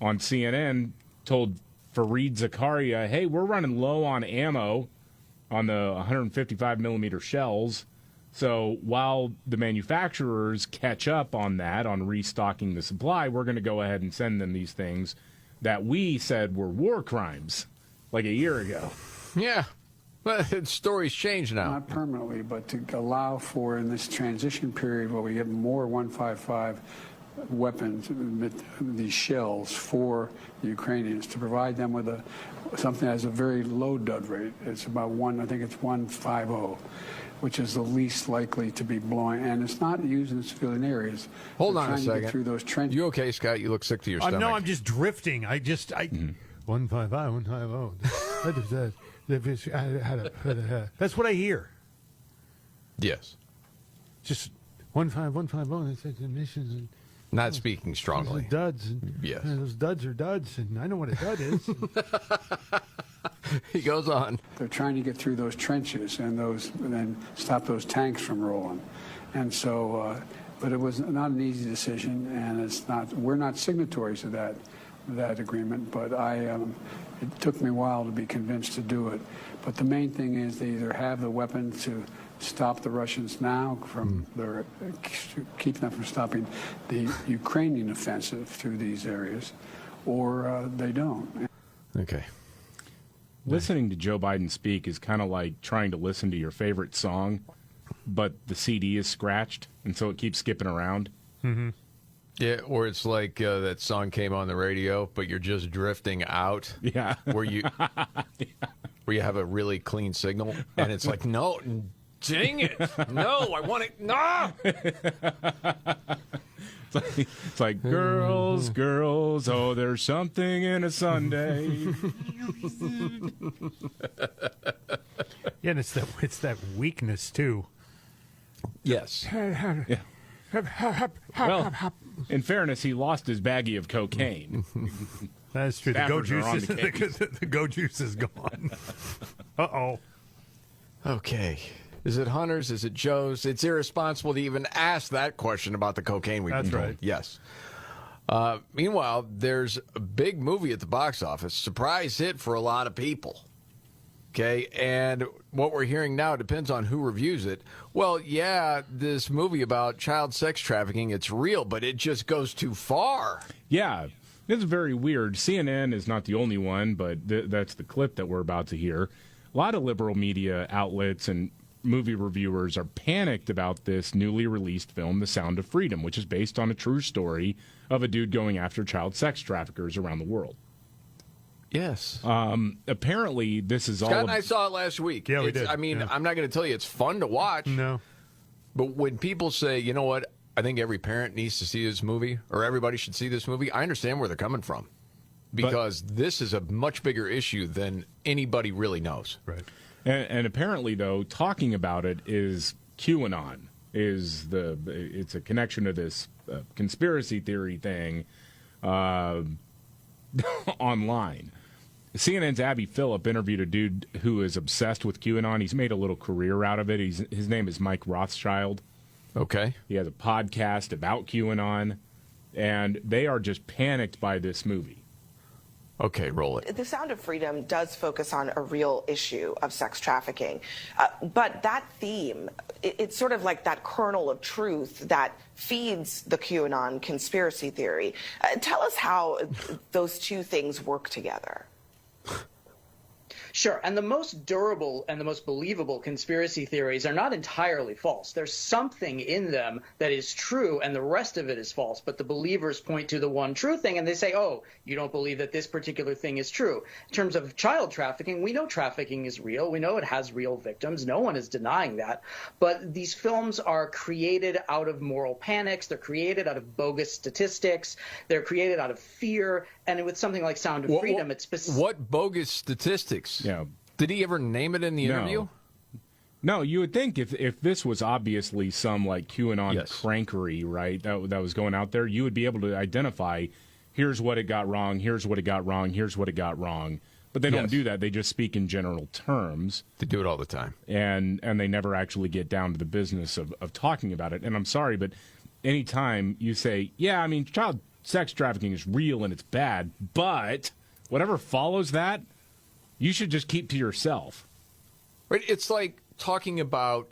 on CNN, told Fareed Zakaria, hey, we're running low on ammo on the 155 millimeter shells. So while the manufacturers catch up on that, on restocking the supply, we're going to go ahead and send them these things that we said were war crimes like a year ago. Yeah. But stories change now. Not permanently, but to allow for, in this transition period where we get more 155 weapons, these shells for the Ukrainians, to provide them with something that has a very low dud rate. It's about 150, which is the least likely to be blowing, and it's not used in civilian areas. Hold We're on a trying to get second. through those trenches. You okay, Scott? You look sick to your stomach. No, I'm just drifting. 155, 150. That's what I hear. Yes. Just 15150. Emissions and Not speaking strongly. duds. And, Yes. those duds are duds, and I know what a dud is. He goes on. They're trying to get through those trenches and then stop those tanks from rolling. And so, but it was not an easy decision, and we're not signatories to that agreement, but it took me a while to be convinced to do it. But the main thing is they either have the weapons to stop the Russians now keep them from stopping the Ukrainian offensive through these areas, or they don't. Okay. Listening to Joe Biden speak is kind of like trying to listen to your favorite song, but the CD is scratched, and so it keeps skipping around. Mm-hmm. Yeah, or it's like that song came on the radio, but you're just drifting out. Yeah. Where you have a really clean signal, and it's like, no, dang it. No, I want it. No. It's like girls, girls, oh, there's something in a Sunday. Yeah, and it's that weakness too. Yes. Yeah. Well, in fairness, he lost his baggie of cocaine. That's true. The go juice is the go juice is gone. Uh-oh. Okay. Is it Hunter's? Is it Joe's? It's irresponsible to even ask that question about the cocaine we've been told. Right. Yes. Meanwhile, there's a big movie at the box office. Surprise hit for a lot of people. Okay, and what we're hearing now depends on who reviews it. Well, yeah, this movie about child sex trafficking, it's real, but it just goes too far. Yeah, it's very weird. CNN is not the only one, but that's the clip that we're about to hear. A lot of liberal media outlets and movie reviewers are panicked about this newly released film, The Sound of Freedom, which is based on a true story of a dude going after child sex traffickers around the world. Yes. Apparently, this is Scott all. and I saw it last week. Yeah, we did. I mean, Yeah. I'm not going to tell you it's fun to watch. No. But when people say, you know what, I think every parent needs to see this movie, or everybody should see this movie, I understand where they're coming from. because this is a much bigger issue than anybody really knows. Right. And apparently, though, talking about it is QAnon. It's a connection to this conspiracy theory thing online. CNN's Abby Phillip interviewed a dude who is obsessed with QAnon. He's made a little career out of it. His name is Mike Rothschild. Okay. He has a podcast about QAnon, and they are just panicked by this movie. Okay, roll it. The Sound of Freedom does focus on a real issue of sex trafficking. But that theme, it's sort of like that kernel of truth that feeds the QAnon conspiracy theory. Tell us how those two things work together. Sure. And the most durable and the most believable conspiracy theories are not entirely false. There's something in them that is true and the rest of it is false. But the believers point to the one true thing and they say, oh, you don't believe that this particular thing is true. In terms of child trafficking, we know trafficking is real. We know it has real victims. No one is denying that. But these films are created out of moral panics. They're created out of bogus statistics. They're created out of fear. And with something like Sound of Freedom, it's specific. What bogus statistics? Yeah. Did he ever name it in the interview? No, you would think if this was obviously some like QAnon crankery, right, that was going out there, you would be able to identify, here's what it got wrong, here's what it got wrong, here's what it got wrong. But they don't do that. They just speak in general terms. They do it all the time. And they never actually get down to the business of talking about it. And I'm sorry, but anytime you say, yeah, I mean, child sex trafficking is real and it's bad, but whatever follows that, you should just keep to yourself. Right? It's like talking about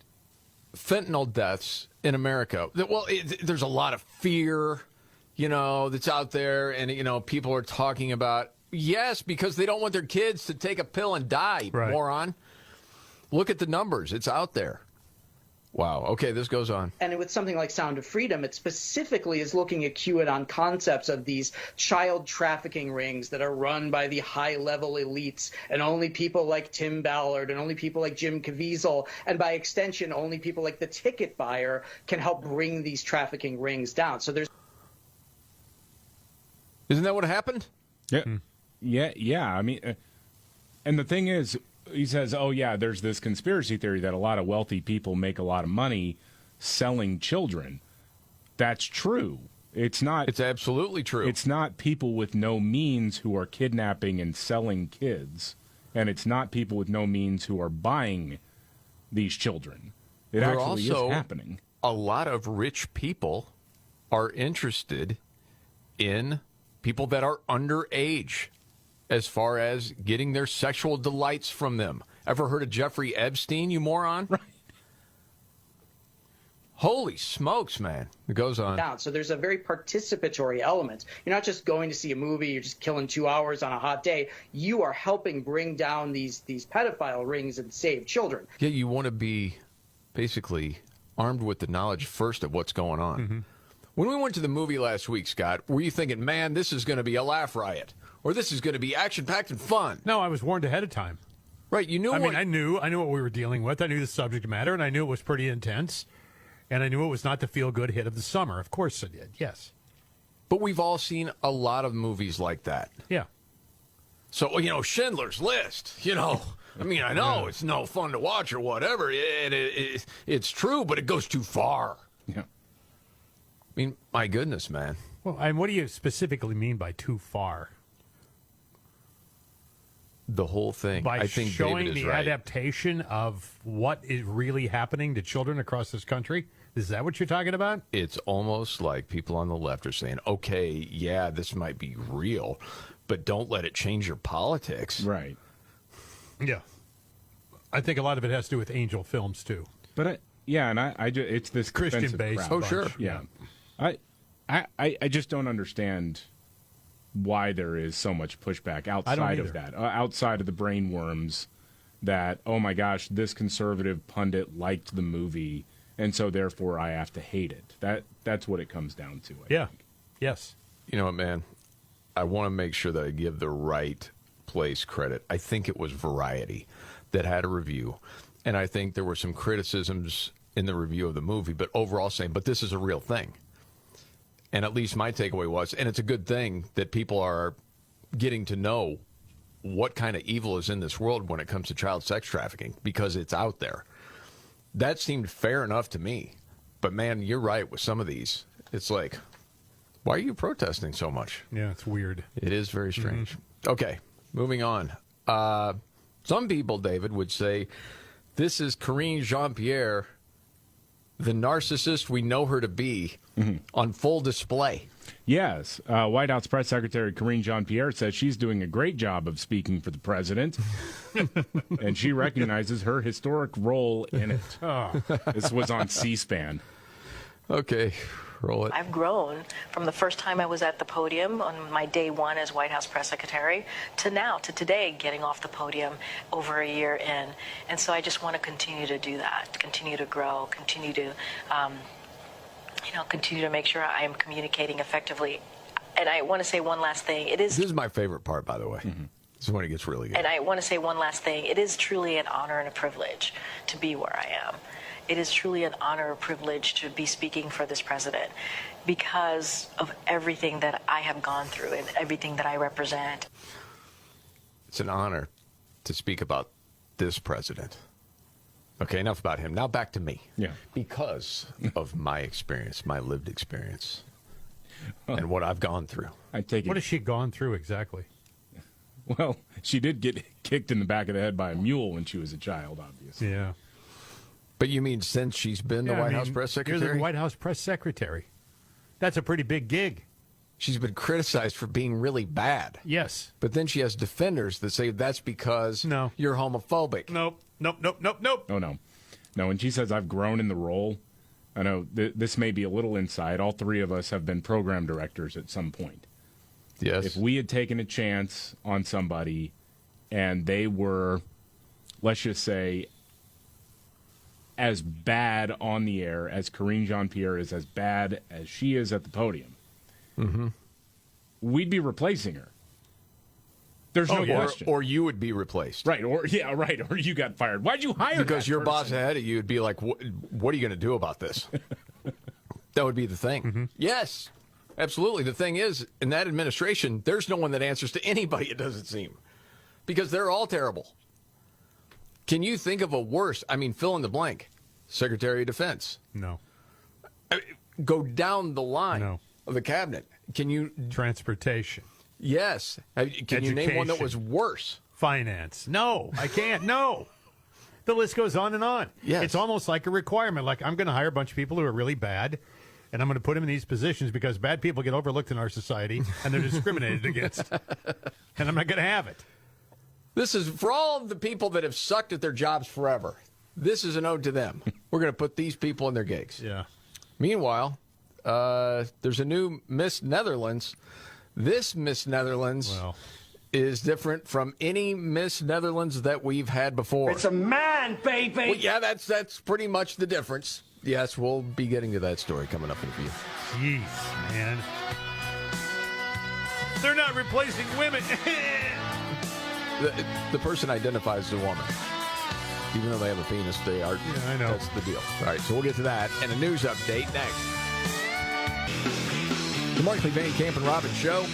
fentanyl deaths in America. Well, there's a lot of fear, that's out there, and, people are talking about, yes, because they don't want their kids to take a pill and die, moron. Look at the numbers. It's out there. Wow. Okay, this goes on. And with something like Sound of Freedom, it specifically is looking at QAnon concepts of these child trafficking rings that are run by the high-level elites and only people like Tim Ballard and only people like Jim Caviezel, and by extension, only people like the ticket buyer can help bring these trafficking rings down. So there's... Isn't that what happened? Yeah. Yeah. I mean, and the thing is, he says, oh, yeah, there's this conspiracy theory that a lot of wealthy people make a lot of money selling children. That's true. It's not. It's absolutely true. It's not people with no means who are kidnapping and selling kids. And it's not people with no means who are buying these children. It actually is happening. A lot of rich people are interested in people that are underage, as far as getting their sexual delights from them. Ever heard of Jeffrey Epstein, you moron? Right. Holy smokes, man. It goes on. Down. So there's a very participatory element. You're not just going to see a movie, you're just killing 2 hours on a hot day. You are helping bring down these pedophile rings and save children. Yeah, you want to be basically armed with the knowledge first of what's going on. Mm-hmm. When we went to the movie last week, Scott, were you thinking, man, this is going to be a laugh riot? Or this is going to be action-packed and fun? No, I was warned ahead of time. Right, you knew. I knew what we were dealing with. I knew the subject matter, and I knew it was pretty intense, and I knew it was not the feel-good hit of the summer. Of course, I did. Yes, but we've all seen a lot of movies like that. Yeah. So Schindler's List. I mean, I know it's no fun to watch or whatever. It's true, but it goes too far. Yeah. I mean, my goodness, man. Well, and what do you specifically mean by too far? The whole thing. By I think showing David is the right. adaptation of what is really happening to children across this country? Is that what you're talking about? It's almost like people on the left are saying, okay, yeah, this might be real, but don't let it change your politics. Right. Yeah. I think a lot of it has to do with Angel Films, too. But, it's this Christian-based. Oh, sure. Yeah. I just don't understand why there is so much pushback outside of that, outside of the brainworms that, oh my gosh, this conservative pundit liked the movie, and so therefore I have to hate it. That's what it comes down to. I think. Yes. You know what, man? I want to make sure that I give the right place credit. I think it was Variety that had a review, and I think there were some criticisms in the review of the movie, but overall saying, but this is a real thing. And at least my takeaway was, and it's a good thing that people are getting to know what kind of evil is in this world when it comes to child sex trafficking, because it's out there. That seemed fair enough to me. But, man, you're right with some of these. It's like, why are you protesting so much? Yeah, it's weird. It is very strange. Okay, moving on. Some people, David, would say this is Karine Jean-Pierre, the narcissist we know her to be, on full display. Yes. White House Press Secretary Karine Jean-Pierre says she's doing a great job of speaking for the president, and she recognizes her historic role in it. This was on C-SPAN. Okay, roll it. I've grown from the first time I was at the podium on my day one as White House Press Secretary to now, to today, getting off the podium over a year in. And so I just want to continue to do that, continue to grow, continue to continue to make sure I am communicating effectively. And I want to say one last thing. This is my favorite part, by the way. This is when it gets really good. And I want to say one last thing. It is truly an honor and a privilege to be where I am. It is truly an honor and privilege to be speaking for this president because of everything that I have gone through and everything that I represent. It's an honor to speak about this president. Okay, enough about him. Now back to me. Yeah. Because of my experience, my lived experience, and what I've gone through. I take it. What has she gone through exactly? Well, she did get kicked in the back of the head by a mule when she was a child, obviously. Yeah. But you mean since she's been the White House Press Secretary? You're the White House Press Secretary. That's a pretty big gig. She's been criticized for being really bad. Yes. But then she has defenders that say that's because you're homophobic. Nope. Oh, no. No, when she says I've grown in the role, I know this may be a little inside. All three of us have been program directors at some point. Yes. If we had taken a chance on somebody and they were, let's just say, as bad on the air as Karine Jean-Pierre is, as bad as she is at the podium, we'd be replacing her. There's no question. Or you would be replaced. Right. Or you got fired. Why'd you hire Because that your person? boss ahead of you would be like, what are you going to do about this? That would be the thing. Yes, absolutely. The thing is, in that administration, there's no one that answers to anybody, it doesn't seem. Because they're all terrible. Can you think of a worse, fill in the blank, Secretary of Defense? No. Go down the line of the cabinet. Can you... Transportation. Yes. Can you name one that was worse? Finance. No, I can't. No. The list goes on and on. Yes. It's almost like a requirement. Like, I'm going to hire a bunch of people who are really bad, and I'm going to put them in these positions because bad people get overlooked in our society, and they're discriminated against. And I'm not going to have it. This is for all of the people that have sucked at their jobs forever. This is an ode to them. We're going to put these people in their gigs. Yeah. Meanwhile, there's a new Miss Netherlands. This Miss Netherlands is different from any Miss Netherlands that we've had before. It's a man, baby. Well, yeah, that's pretty much the difference. Yes, we'll be getting to that story coming up in a few. Jeez, man. They're not replacing women. The person identifies as a woman. Even though they have a penis, they are. Yeah, I know. That's the deal. All right, so we'll get to that and a news update next. The Markley, Van Camp, and Robbins Show.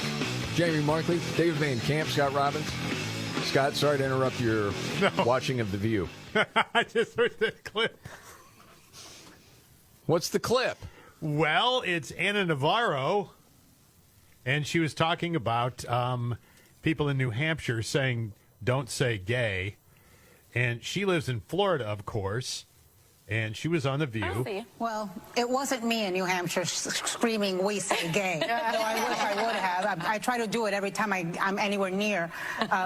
Jamie Markley, David Van Camp, Scott Robbins. Scott, sorry to interrupt your watching of The View. I just heard that clip. What's the clip? Well, it's Anna Navarro, and she was talking about people in New Hampshire saying, don't say gay. And she lives in Florida, of course. And she was on The View. Well, it wasn't me in New Hampshire screaming, we say gay. Though I wish I would have. I try to do it every time I'm anywhere near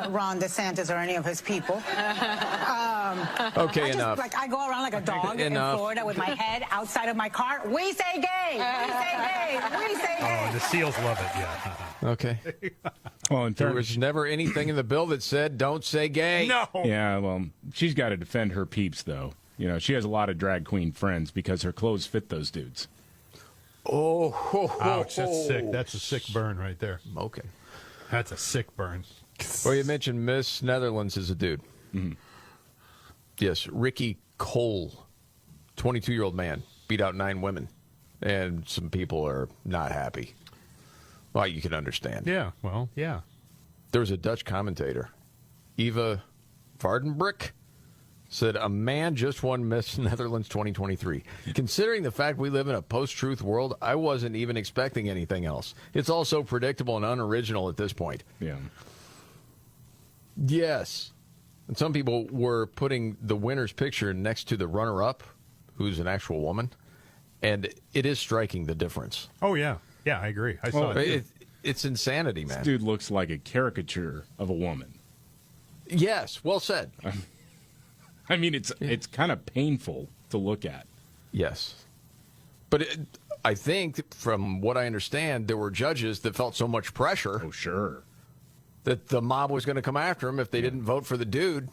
Ron DeSantis or any of his people. Okay, enough. I go around like a dog in Florida with my head outside of my car. We say gay! We say gay! We say gay! Oh, the SEALs love it, yeah. Okay. Well, there was never anything in the bill that said, don't say gay. No. Yeah, well, she's got to defend her peeps, though. You know, she has a lot of drag queen friends because her clothes fit those dudes. Ouch, that's sick. That's a sick burn right there. Okay. That's a sick burn. Well, you mentioned Miss Netherlands is a dude. Mm-hmm. Yes, Ricky Cole, 22-year-old man, beat out 9 women. And some people are not happy. Well, you can understand. Yeah, well, yeah. There was a Dutch commentator, Eva Vardenbroek, said a man just won Miss Netherlands 2023. Considering the fact we live in a post-truth world, I wasn't even expecting anything else. It's all so predictable and unoriginal at this point. Yeah. Yes. And some people were putting the winner's picture next to the runner-up, who's an actual woman, and it is striking the difference. Oh, yeah. Yeah, I agree. I saw it. It's insanity, man. This dude looks like a caricature of a woman. Yes, well said. I mean, it's kind of painful to look at. Yes. But I think, from what I understand, there were judges that felt so much pressure. Oh, sure. That the mob was going to come after him if they didn't vote for the dude.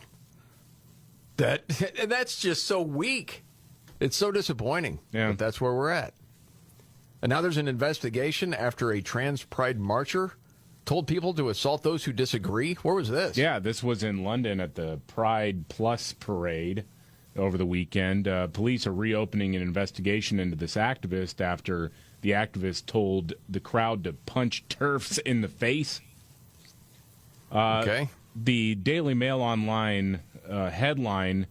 That's just so weak. It's so disappointing. Yeah. But that's where we're at. And now there's an investigation after a trans pride marcher told people to assault those who disagree. Where was this? Yeah, this was in London at the Pride Plus parade over the weekend. Police are reopening an investigation into this activist after the activist told the crowd to punch TERFs in the face. Okay. The Daily Mail Online headline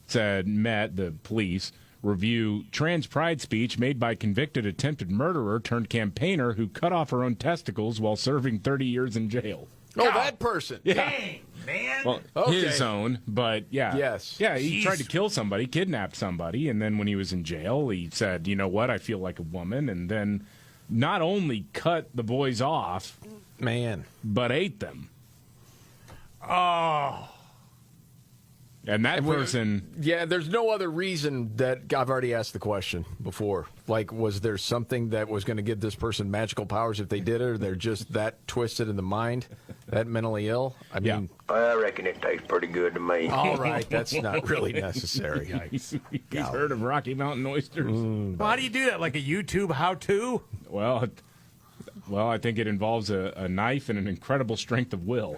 said, the police review trans pride speech made by convicted attempted murderer turned campaigner who cut off her own testicles while serving 30 years in jail. Oh, that person. Yeah. Dang, man. Well, his own, but yeah. Yes. Yeah, he tried to kill somebody, kidnapped somebody, and then when he was in jail, he said, you know what, I feel like a woman, and then not only cut the boys off, man, but ate them. Oh. And that person... Yeah, there's no other reason that... I've already asked the question before. Like, was there something that was going to give this person magical powers if they did it, or they're just that twisted in the mind, that mentally ill? I mean... I reckon it tastes pretty good to me. All right, that's not really necessary. He's heard of Rocky Mountain oysters. Well, how do you do that? Like a YouTube how-to? Well, I think it involves a knife and an incredible strength of will.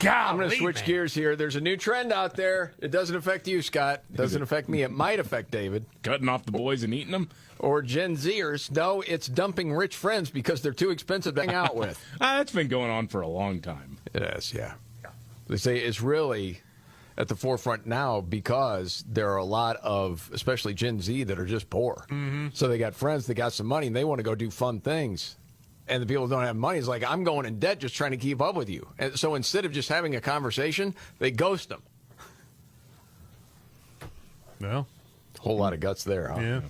I'm going to switch gears here. There's a new trend out there. It doesn't affect you, Scott. It doesn't affect me. It might affect David. Cutting off the boys and eating them? Or Gen Xers. No, it's dumping rich friends because they're too expensive to hang out with. That's been going on for a long time. It is, yeah. They say it's really at the forefront now because there are a lot of, especially Gen Z, that are just poor. Mm-hmm. So they got friends that got some money and they want to go do fun things. And the people who don't have money is like, I'm going in debt just trying to keep up with you. And so instead of just having a conversation, they ghost them. Well, whole lot of guts there, huh? Yeah.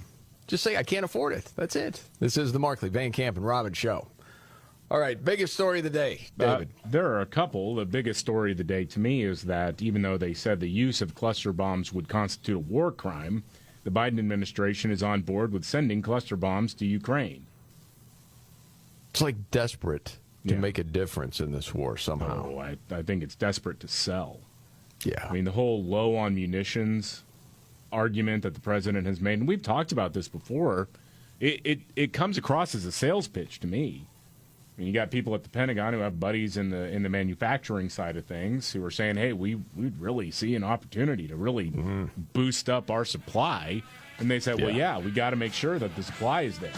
Just say, I can't afford it. That's it. This is the Markley, Van Camp, and Robbins show. All right, biggest story of the day, David. There are a couple. The biggest story of the day to me is that even though they said the use of cluster bombs would constitute a war crime, the Biden administration is on board with sending cluster bombs to Ukraine. It's like desperate to make a difference in this war somehow. Oh, I think it's desperate to sell. Yeah. I mean, the whole low on munitions argument that the president has made, and we've talked about this before, it comes across as a sales pitch to me. I mean, you got people at the Pentagon who have buddies in the manufacturing side of things who are saying, hey, we'd really see an opportunity to really boost up our supply. And they said, well, yeah, we got to make sure that the supply is there.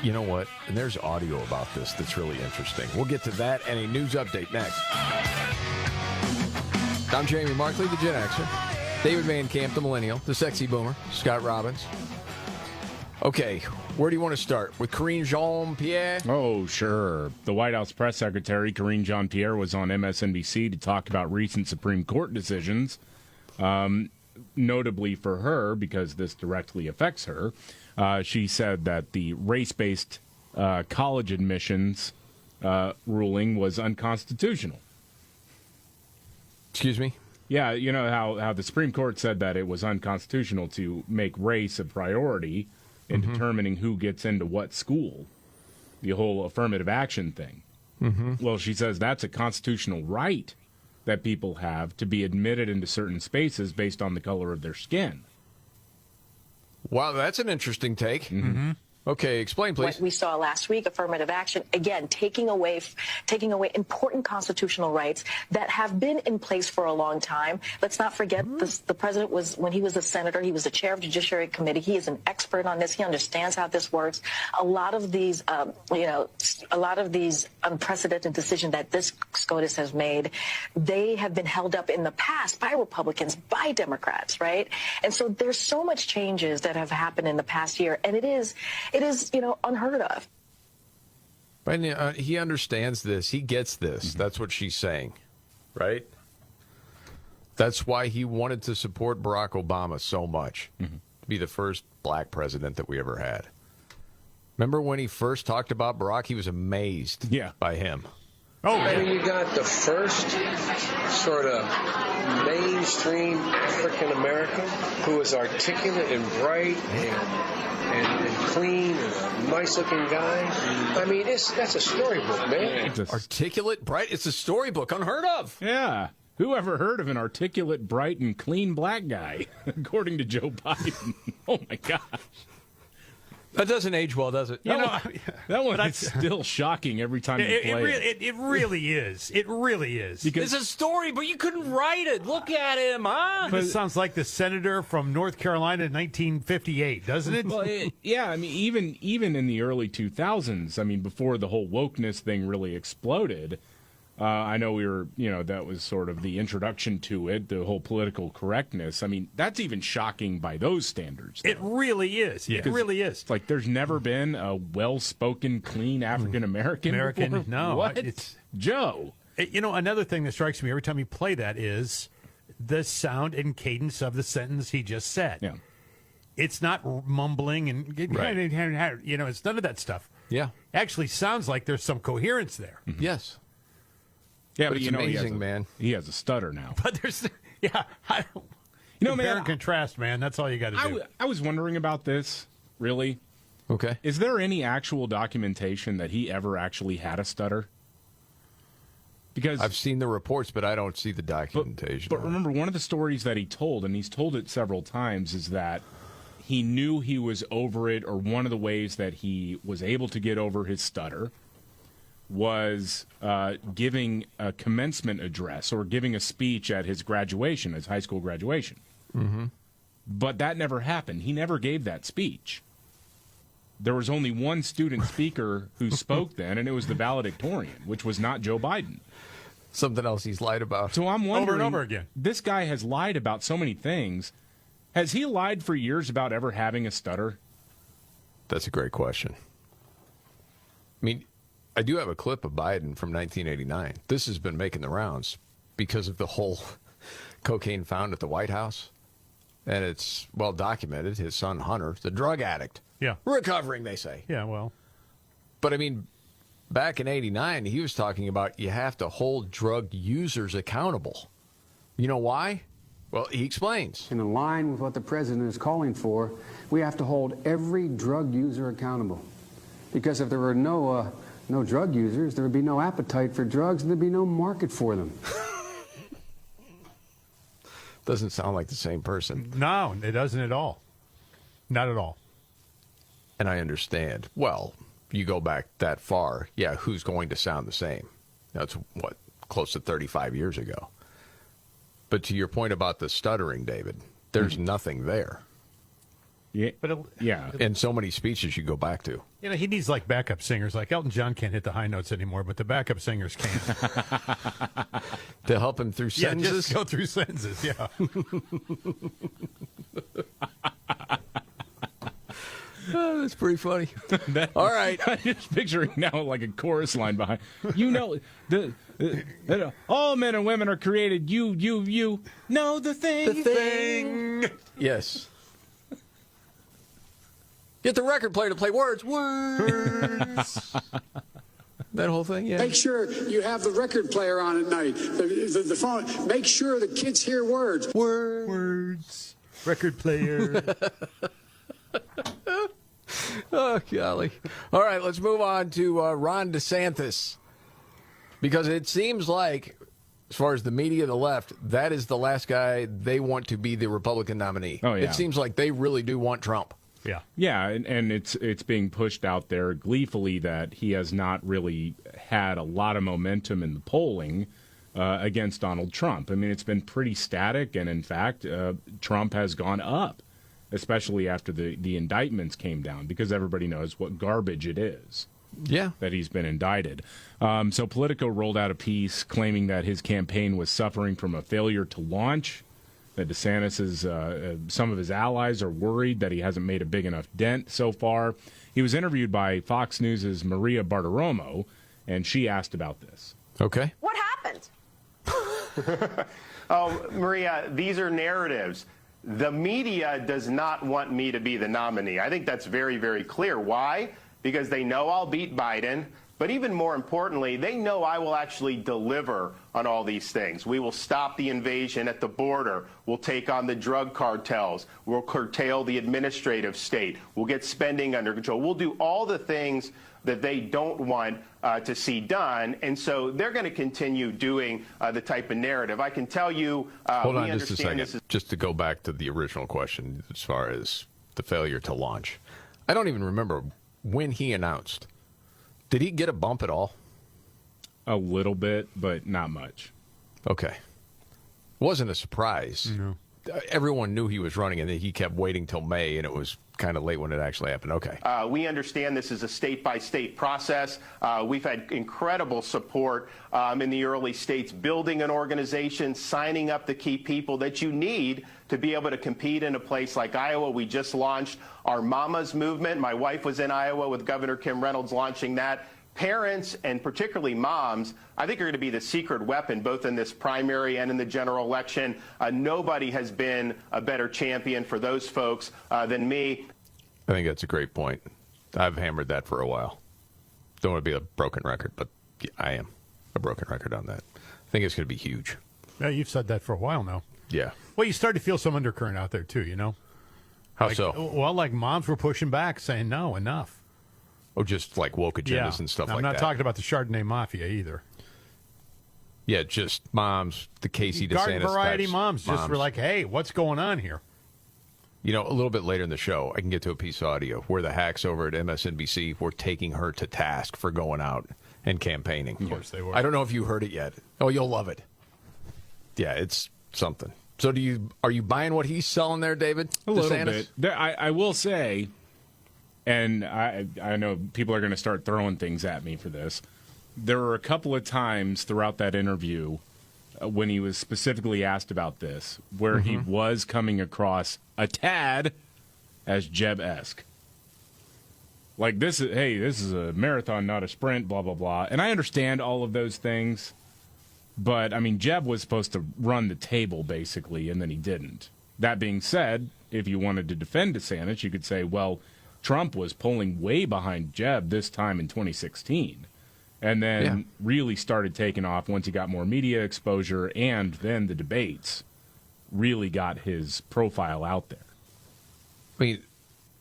You know what? And there's audio about this that's really interesting. We'll get to that and a news update next. I'm Jamie Markley, the Gen Xer. David Van Camp, the Millennial. The Sexy Boomer. Scott Robbins. Okay, where do you want to start? With Karine Jean-Pierre? Oh, sure. The White House press secretary, Karine Jean-Pierre, was on MSNBC to talk about recent Supreme Court decisions. Notably for her, because this directly affects her, she said that the race-based college admissions ruling was unconstitutional. Excuse me? Yeah, you know how the Supreme Court said that it was unconstitutional to make race a priority in determining who gets into what school, the whole affirmative action thing. Well, she says that's a constitutional right that people have to be admitted into certain spaces based on the color of their skin. Wow, that's an interesting take. Okay, explain, please. What we saw last week, affirmative action, again, taking away important constitutional rights that have been in place for a long time. Let's not forget the president was, when he was a senator, he was the chair of the Judiciary Committee. He is an expert on this. He understands how this works. A lot of these, unprecedented decisions that this SCOTUS has made, they have been held up in the past by Republicans, by Democrats, right? And so there's so much changes that have happened in the past year, and it is, unheard of. But he understands this. He gets this. That's what she's saying, right? That's why he wanted to support Barack Obama so much, to be the first black president that we ever had. Remember when he first talked about Barack? He was amazed by him. Oh, and you got the first sort of mainstream African American who is articulate and bright and clean and a nice-looking guy. I mean, that's a storybook, man. Articulate, bright. It's a storybook, unheard of. Yeah. Who ever heard of an articulate, bright, and clean black guy, according to Joe Biden? Oh, my gosh. That doesn't age well, does it? That one is still shocking every time you play it. It really is. It really is. It's a story, but you couldn't write it. Look at him, huh? This sounds like the senator from North Carolina in 1958, doesn't it? Well, yeah, I mean, even in the early 2000s, I mean, before the whole wokeness thing really exploded, I know we were, that was sort of the introduction to it, the whole political correctness. I mean, that's even shocking by those standards. It really is. It really is. It's like there's never been a well-spoken, clean African-American before. No. What? Joe. Another thing that strikes me every time you play that is the sound and cadence of the sentence he just said. Yeah. It's not mumbling and, it's none of that stuff. Yeah. Actually sounds like there's some coherence there. Yes. Yeah, but it's amazing, man. He has a stutter now. But there's, I don't. Compare and contrast, man. That's all you got to do. I was wondering about this, really. Okay. Is there any actual documentation that he ever actually had a stutter? Because I've seen the reports, but I don't see the documentation. But remember, one of the stories that he told, and he's told it several times, is that he knew he was over it, or one of the ways that he was able to get over his stutter was giving a commencement address or giving a speech at his graduation, his high school graduation. Mm-hmm. But that never happened. He never gave that speech. There was only one student speaker who spoke then, and it was the valedictorian, which was not Joe Biden. Something else he's lied about. So I'm wondering, over and over again. This guy has lied about so many things. Has he lied for years about ever having a stutter? That's a great question. I mean, I do have a clip of Biden from 1989. This has been making the rounds because of the whole cocaine found at the White House. And it's well documented. His son, Hunter, the drug addict. Yeah. Recovering, they say. Yeah, well. But, I mean, back in 89, he was talking about you have to hold drug users accountable. You know why? Well, he explains. In line with what the president is calling for, we have to hold every drug user accountable. Because if there were no drug users, there would be no appetite for drugs, and there'd be no market for them. Doesn't sound like the same person. No, it doesn't at all. Not at all. And I understand. Well, you go back that far, yeah, who's going to sound the same? That's, close to 35 years ago. But to your point about the stuttering, David, there's nothing there. Yeah. Yeah. And so many speeches you go back to. He needs like backup singers. Like Elton John can't hit the high notes anymore, but the backup singers can. To help him through sentences? Yeah, just go through sentences, yeah. Oh, that's pretty funny. All right. I'm just picturing now like a chorus line behind. All men and women are created. You know the thing. The thing. Yes. Get the record player to play words. Words. That whole thing, yeah. Make sure you have the record player on at night. The phone. Make sure the kids hear words. Words. Record player. Oh, golly. All right, let's move on to Ron DeSantis. Because it seems like, as far as the media, the left, that is the last guy they want to be the Republican nominee. Oh, yeah. It seems like they really do want Trump. Yeah. Yeah, and it's being pushed out there gleefully that he has not really had a lot of momentum in the polling against Donald Trump. I mean, it's been pretty static, and in fact, Trump has gone up, especially after the indictments came down, because everybody knows what garbage it is. Yeah. That he's been indicted. So Politico rolled out a piece claiming that his campaign was suffering from a failure to launch, that DeSantis, some of his allies are worried that he hasn't made a big enough dent so far. He was interviewed by Fox News' Maria Bartiromo, and she asked about this. Okay. What happened? Oh, Maria, these are narratives. The media does not want me to be the nominee. I think that's very, very clear. Why? Because they know I'll beat Biden. But even more importantly, they know I will actually deliver on all these things. We will stop the invasion at the border. We'll take on the drug cartels. We'll curtail the administrative state. We'll get spending under control. We'll do all the things that they don't want to see done. And so they're going to continue doing the type of narrative. I can tell you, Hold we on just a understand second. this is Just to go back to the original question as far as the failure to launch. I don't even remember when he announced. Did he get a bump at all? A little bit, but not much. Okay. Wasn't a surprise. No. Everyone knew he was running, and he kept waiting till May, and it was kind of late when it actually happened. Okay. We understand this is a state-by-state process. We've had incredible support in the early states, building an organization, signing up the key people that you need to be able to compete in a place like Iowa. We just launched our Mamas movement. My wife was in Iowa with Governor Kim Reynolds launching that. Parents, and particularly moms, I think are going to be the secret weapon, both in this primary and in the general election. Nobody has been a better champion for those folks than me. I think that's a great point. I've hammered that for a while. Don't want to be a broken record, but I am a broken record on that. I think it's going to be huge. Yeah, you've said that for a while now. Yeah. Well, you start to feel some undercurrent out there, too, you know? How like, so? Well, like moms were pushing back, saying, no, enough. Oh, just like woke agendas and stuff like that. I'm not talking about the Chardonnay Mafia either. Yeah, just moms, the Casey DeSantis Garden variety types, moms just were like, hey, what's going on here? You know, a little bit later in the show, I can get to a piece of audio where the hacks over at MSNBC were taking her to task for going out and campaigning. Of course they were. I don't know if you heard it yet. Oh, you'll love it. Yeah, it's something. So are you buying what he's selling there, David? A little DeSantis? bit. I will say, and I know people are going to start throwing things at me for this, there were a couple of times throughout that interview when he was specifically asked about this where he was coming across a tad as Jeb-esque. Like, this is a marathon, not a sprint, blah, blah, blah. And I understand all of those things, but, I mean, Jeb was supposed to run the table, basically, and then he didn't. That being said, if you wanted to defend DeSantis, you could say, well, Trump was polling way behind Jeb this time in 2016 and then really started taking off once he got more media exposure, and then the debates really got his profile out there. I mean,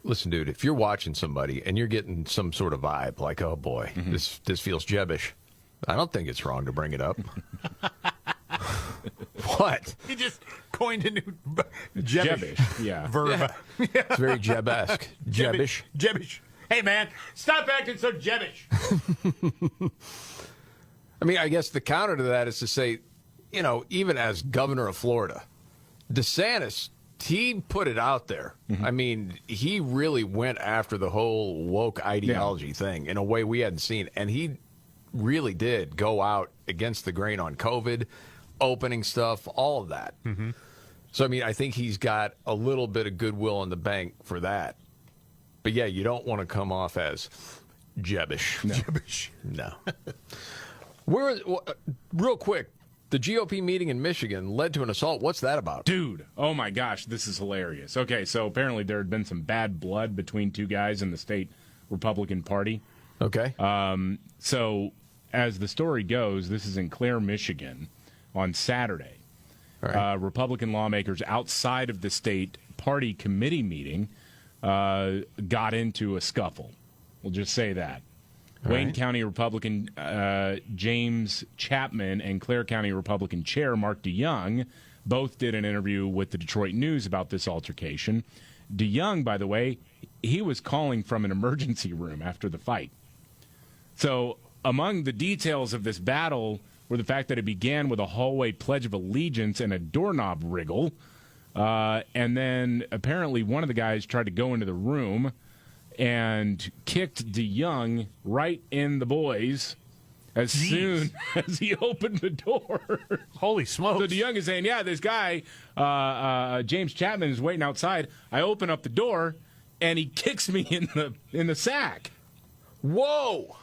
listen, dude, if you're watching somebody and you're getting some sort of vibe like, oh, boy, this feels Jeb-ish, I don't think it's wrong to bring it up. What? He just coined a new Jeb-ish, yeah. verb. Yeah. It's very Jeb-esque. Jeb-ish. Jeb-ish. Hey, man, stop acting so Jeb-ish. I mean, I guess the counter to that is to say, you know, even as governor of Florida, DeSantis, he put it out there. I mean, he really went after the whole woke ideology thing in a way we hadn't seen. And he really did go out against the grain on COVID, opening stuff, all of that. So, I mean, I think he's got a little bit of goodwill in the bank for that. But, yeah, you don't want to come off as Jeb-ish. No. Jeb-ish. No. Real quick, the GOP meeting in Michigan led to an assault. What's that about? Dude, oh my gosh, this is hilarious. Okay, so apparently there had been some bad blood between two guys in the state Republican Party. Okay. So as the story goes, this is in Clare, Michigan on Saturday. Right. Republican lawmakers outside of the state party committee meeting got into a scuffle. We'll just say that. Wayne County Republican James Chapman and Clare County Republican Chair Mark DeYoung both did an interview with the Detroit News about this altercation. DeYoung, by the way, he was calling from an emergency room after the fight. So among the details of this battle were the fact that it began with a hallway Pledge of Allegiance and a doorknob wriggle. And then apparently one of the guys tried to go into the room and kicked DeYoung right in the boys as soon as he opened the door. Holy smokes. So DeYoung is saying, yeah, this guy, James Chapman, is waiting outside. I open up the door, and he kicks me in the sack. Whoa.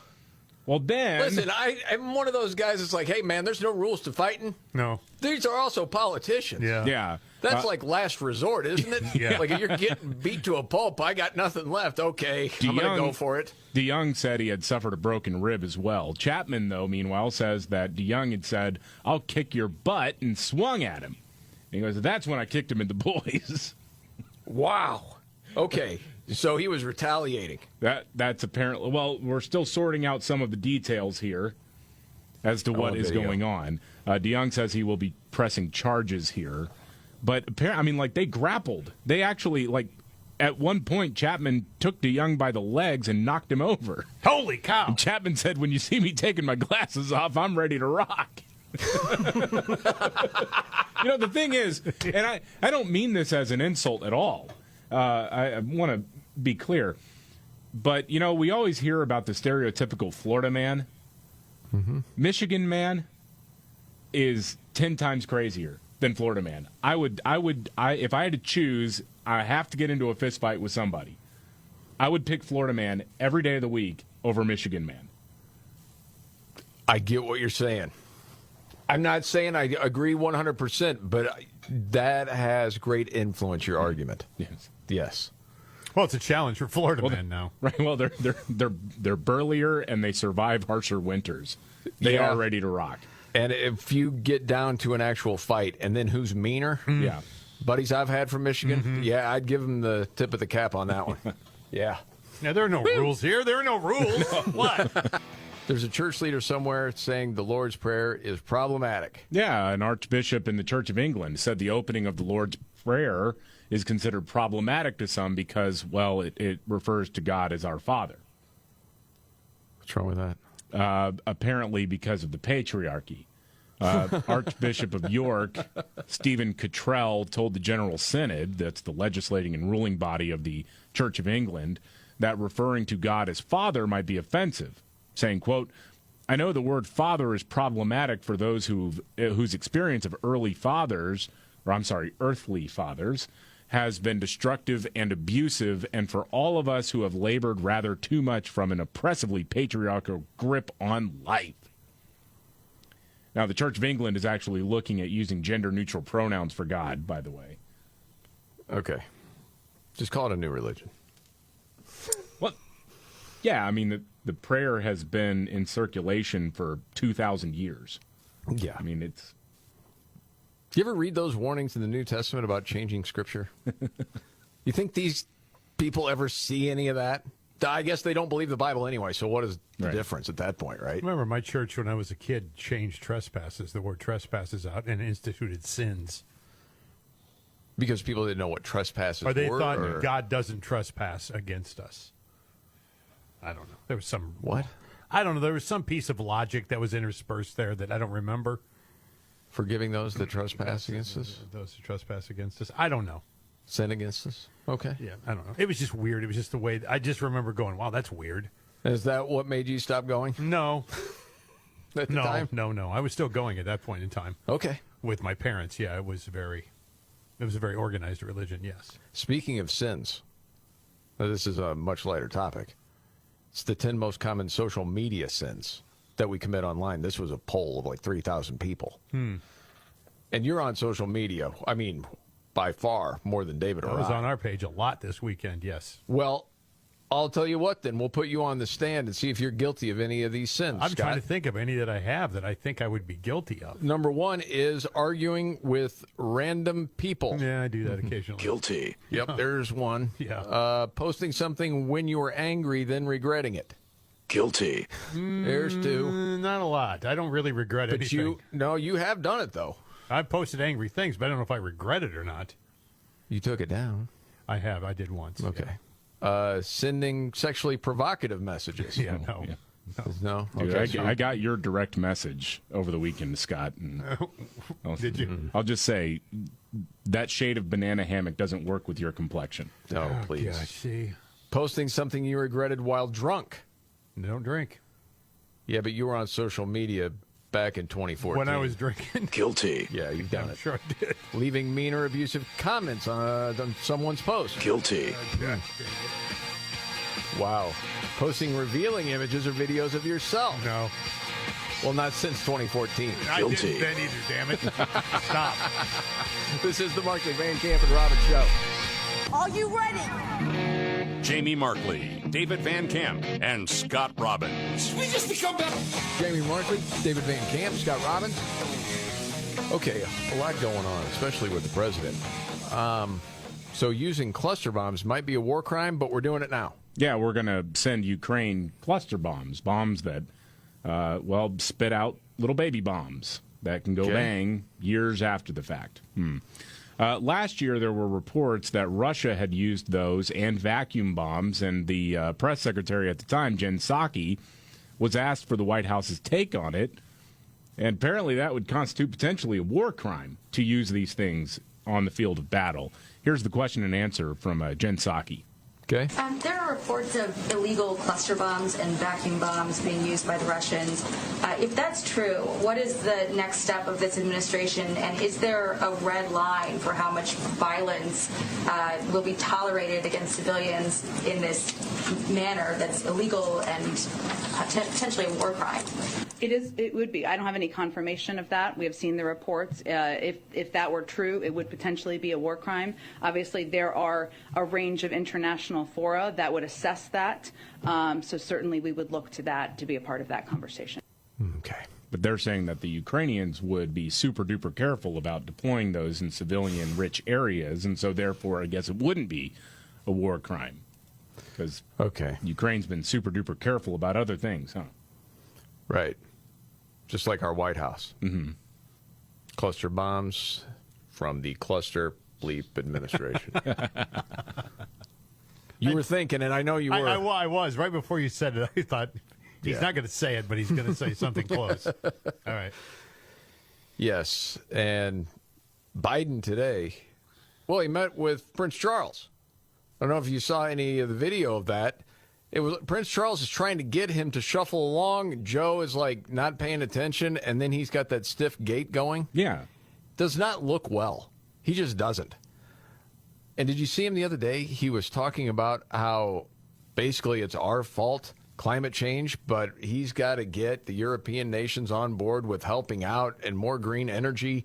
Well, then... Listen, I'm one of those guys that's like, hey, man, there's no rules to fighting. No. These are also politicians. Yeah. That's like last resort, isn't it? Yeah. Like, if you're getting beat to a pulp, I got nothing left. Okay, I'm going to go for it. DeYoung said he had suffered a broken rib as well. Chapman, though, meanwhile, says that DeYoung had said, I'll kick your butt, and swung at him. And he goes, that's when I kicked him in the boys. Wow. Okay. So he was retaliating. That's apparently... Well, we're still sorting out some of the details here as to what is going on. DeYoung says he will be pressing charges here. But apparently, I mean, like, they grappled. They actually, like, at one point, Chapman took DeYoung by the legs and knocked him over. Holy cow. And Chapman said, when you see me taking my glasses off, I'm ready to rock. You know, the thing is, and I don't mean this as an insult at all. I want to be clear. But, you know, we always hear about the stereotypical Florida man. Mm-hmm. Michigan man is 10 times crazier than Florida man. If I had to choose, I have to get into a fist fight with somebody. I would pick Florida man every day of the week over Michigan man. I get what you're saying. I'm not saying I agree 100%, but that has great influence, your argument. Yes. Well, it's a challenge for Florida men now. Right. Well, they're burlier and they survive harsher winters. They are ready to rock. And if you get down to an actual fight, and then who's meaner? Yeah. Buddies I've had from Michigan, yeah, I'd give them the tip of the cap on that one. Yeah. Now, there are no rules here. There are no rules. What? There's a church leader somewhere saying the Lord's Prayer is problematic. Yeah, an archbishop in the Church of England said the opening of the Lord's Prayer is considered problematic to some because, well, it refers to God as our Father. What's wrong with that? Apparently because of the patriarchy. Archbishop of York, Stephen Cottrell, told the General Synod, that's the legislating and ruling body of the Church of England, that referring to God as Father might be offensive, saying, quote, I know the word father is problematic for those whose experience of earthly fathers has been destructive and abusive, and for all of us who have labored rather too much from an oppressively patriarchal grip on life. Now, the Church of England is actually looking at using gender-neutral pronouns for God, by the way. Okay. Just call it a new religion. Well, yeah, I mean, the prayer has been in circulation for 2,000 years. Yeah. I mean, it's... Do you ever read those warnings in the New Testament about changing Scripture? You think these people ever see any of that? I guess they don't believe the Bible anyway, so what is the difference at that point, right? I remember my church when I was a kid changed trespasses, the word trespasses out, and instituted sins. Because people didn't know what trespasses were? Or they thought God doesn't trespass against us. I don't know. There was some... What? I don't know. There was some piece of logic that was interspersed there that I don't remember. Forgiving those that trespass against us? Those who trespass against us. I don't know. Sin against us? Okay. Yeah, I don't know. It was just weird. It was just the way... I just remember going, wow, that's weird. Is that what made you stop going? No. At the time? No. I was still going at that point in time. Okay. With my parents, yeah. It was a very organized religion, yes. Speaking of sins, this is a much lighter topic. It's the 10 most common social media sins that we commit online. This was a poll of like 3,000 people. And you're on social media, I mean, by far more than David or I. I was on our page a lot this weekend, yes. Well, I'll tell you what, then. We'll put you on the stand and see if you're guilty of any of these sins, I'm Scott. trying to think of any that I have that I think I would be guilty of. Number one is arguing with random people. Yeah, I do that occasionally. Guilty. Yep, there's one. Yeah. Posting something when you were angry, then regretting it. Guilty. There's two. Not a lot. I don't really regret anything. You have done it, though. I've posted angry things, but I don't know if I regret it or not. You took it down. I have. I did once. Okay. Yeah. sending sexually provocative messages. Yeah, no. Yeah. No? Dude, Okay. I got your direct message over the weekend, Scott. And Did you? I'll just say that shade of banana hammock doesn't work with your complexion. No, please. Gosh, see. Posting something you regretted while drunk. Don't drink. Yeah, but you were on social media back in 2014. When I was drinking. Guilty. Yeah, you've done I'm it. sure I did. Leaving mean or abusive comments on someone's post. Guilty. Wow. Posting revealing images or videos of yourself. No. Well, not since 2014. I didn't then either, damn it. Stop. This is the Markley, Van Camp, and Robbins Show. Are you ready? Jamie Markley, David Van Camp, and Scott Robbins. We just become better. Jamie Markley, David Van Camp, Scott Robbins. Okay, a lot going on, especially with the president. So using cluster bombs might be a war crime, but we're doing it now. Yeah, we're going to send Ukraine cluster bombs that, spit out little baby bombs that can go bang years after the fact. Last year, there were reports that Russia had used those and vacuum bombs, and the press secretary at the time, Jen Psaki, was asked for the White House's take on it. And apparently that would constitute potentially a war crime to use these things on the field of battle. Here's the question and answer from Jen Psaki. Okay. There are reports of illegal cluster bombs and vacuum bombs being used by the Russians. If that's true, what is the next step of this administration, and is there a red line for how much violence will be tolerated against civilians in this manner that's illegal and potentially a war crime? It would be. I don't have any confirmation of that. We have seen the reports. If that were true, it would potentially be a war crime. Obviously, there are a range of international fora that would assess that. So certainly we would look to that to be a part of that conversation. Okay. But they're saying that the Ukrainians would be super duper careful about deploying those in civilian rich areas, and so therefore I guess it wouldn't be a war crime. Because Ukraine's been super duper careful about other things, huh? Right. Just like our White House. Mm-hmm. Cluster bombs from the cluster bleep administration. You were thinking, and I know you were. I was. Right before you said it, I thought, he's not going to say it, but he's going to say something close. All right. Yes, and Biden today, well, he met with Prince Charles. I don't know if you saw any of the video of that. It was Prince Charles is trying to get him to shuffle along. Joe is like not paying attention, and then he's got that stiff gait going. Yeah. Does not look well. He just doesn't. And did you see him the other day? He was talking about how basically it's our fault, climate change, but he's got to get the European nations on board with helping out and more green energy.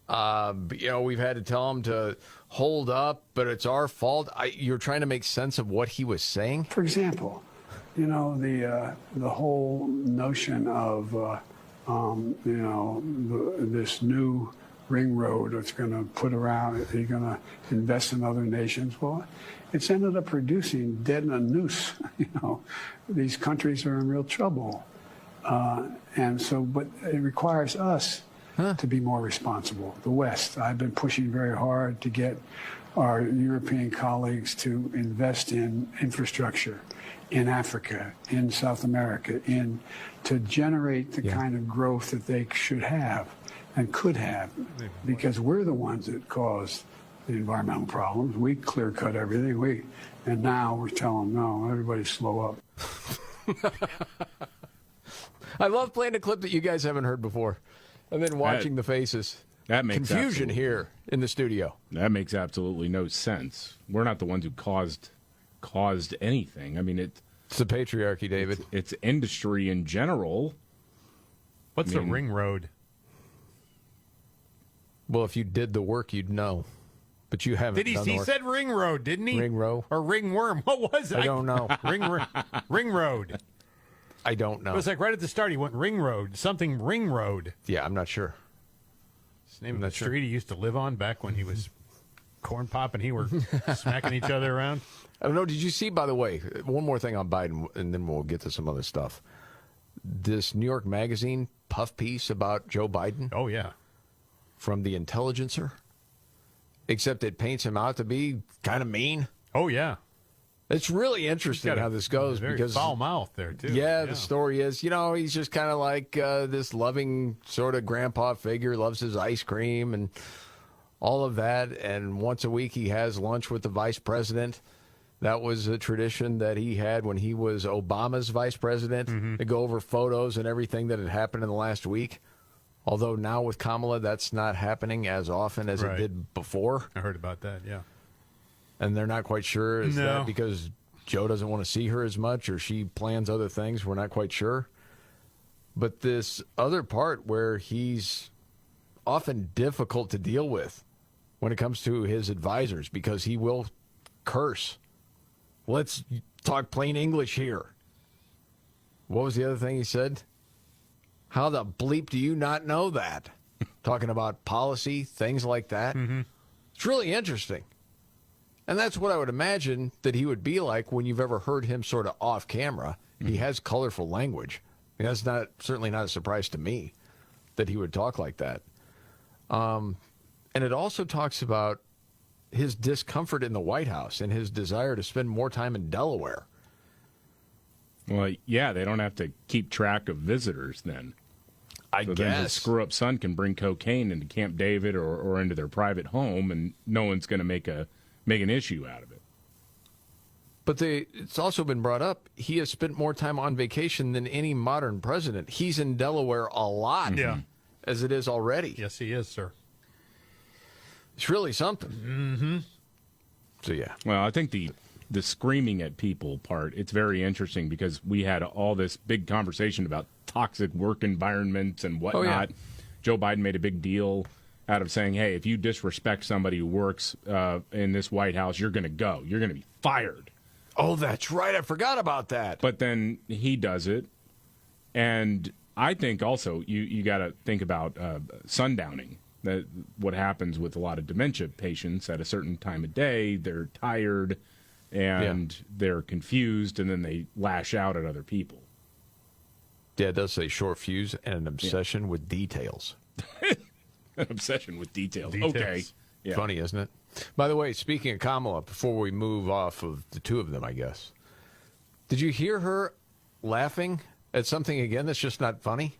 We've had to tell him to hold up, but it's our fault. You're trying to make sense of what he was saying? For example, the whole notion of, this new ring road that's going to put around, you're going to invest in other nations. Well, it's ended up producing dead in a noose. These countries are in real trouble. But it requires us to be more responsible. The West, I've been pushing very hard to get our European colleagues to invest in infrastructure in Africa, in South America, to generate the kind of growth that they should have and could have, because we're the ones that caused the environmental problems. We clear-cut everything. And now we're telling them, no, everybody slow up. I love playing a clip that you guys haven't heard before, and then watching the faces. That makes confusion here in the studio. That makes absolutely no sense. We're not the ones who caused anything. I mean, it's the patriarchy, David. It's industry in general. What's a ring road? Well, if you did the work, you'd know. But you haven't. He said ring road, didn't he? Ring row? Or ringworm. What was it? I don't know. Ring road. I don't know. It was like right at the start, he went ring road. Something ring road. Yeah, I'm not sure. It's the name of the street he used to live on back when he was corn pop and he were smacking each other around. I don't know. Did you see, by the way, one more thing on Biden, and then we'll get to some other stuff. This New York Magazine puff piece about Joe Biden? Oh, yeah. From the Intelligencer, except it paints him out to be kind of mean. Oh, yeah. It's really interesting how this goes because foul mouth there too. Yeah, the story is, he's just kind of like this loving sort of grandpa figure, loves his ice cream and all of that. And once a week he has lunch with the vice president. That was a tradition that he had when he was Obama's vice president to go over photos and everything that had happened in the last week. Although now with Kamala, that's not happening as often as it did before. I heard about that, yeah. And they're not quite sure. Is that because Joe doesn't want to see her as much or she plans other things? We're not quite sure. But this other part where he's often difficult to deal with when it comes to his advisors because he will curse. Let's talk plain English here. What was the other thing he said? How the bleep do you not know that? Talking about policy, things like that. It's really interesting. And that's what I would imagine that he would be like when you've ever heard him sort of off camera. He has colorful language. I mean, that's certainly not a surprise to me that he would talk like that. And it also talks about his discomfort in the White House and his desire to spend more time in Delaware. Well, yeah, they don't have to keep track of visitors then. I so guess. Then his screw-up son can bring cocaine into Camp David or into their private home, and no one's going to make an issue out of it. But it's also been brought up, he has spent more time on vacation than any modern president. He's in Delaware a lot, as it is already. Yes, he is, sir. It's really something. So, yeah. Well, I think the screaming at people part, it's very interesting because we had all this big conversation about toxic work environments and whatnot. Oh, yeah. Joe Biden made a big deal out of saying, hey, if you disrespect somebody who works in this White House, you're going to go. You're going to be fired. Oh, that's right. I forgot about that. But then he does it. And I think also you got to think about sundowning. That what happens with a lot of dementia patients at a certain time of day, they're tired and they're confused, and then they lash out at other people. Yeah, it does say short fuse and an obsession with details. An obsession with details. Okay. Yeah. Funny, isn't it? By the way, speaking of Kamala, before we move off of the two of them, I guess, did you hear her laughing at something again that's just not funny?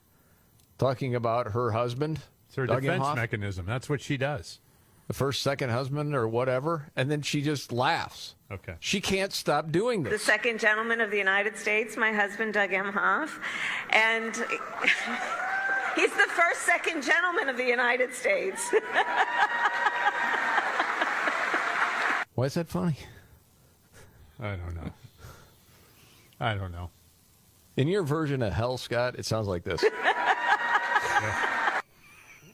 Talking about her husband? It's her defense mechanism. That's what she does. The first, second husband or whatever, and then she just laughs. Okay. She can't stop doing this. The second gentleman of the United States, my husband, Doug Emhoff, and he's the first second gentleman of the United States. Why is that funny? I don't know. In your version of hell, Scott, it sounds like this.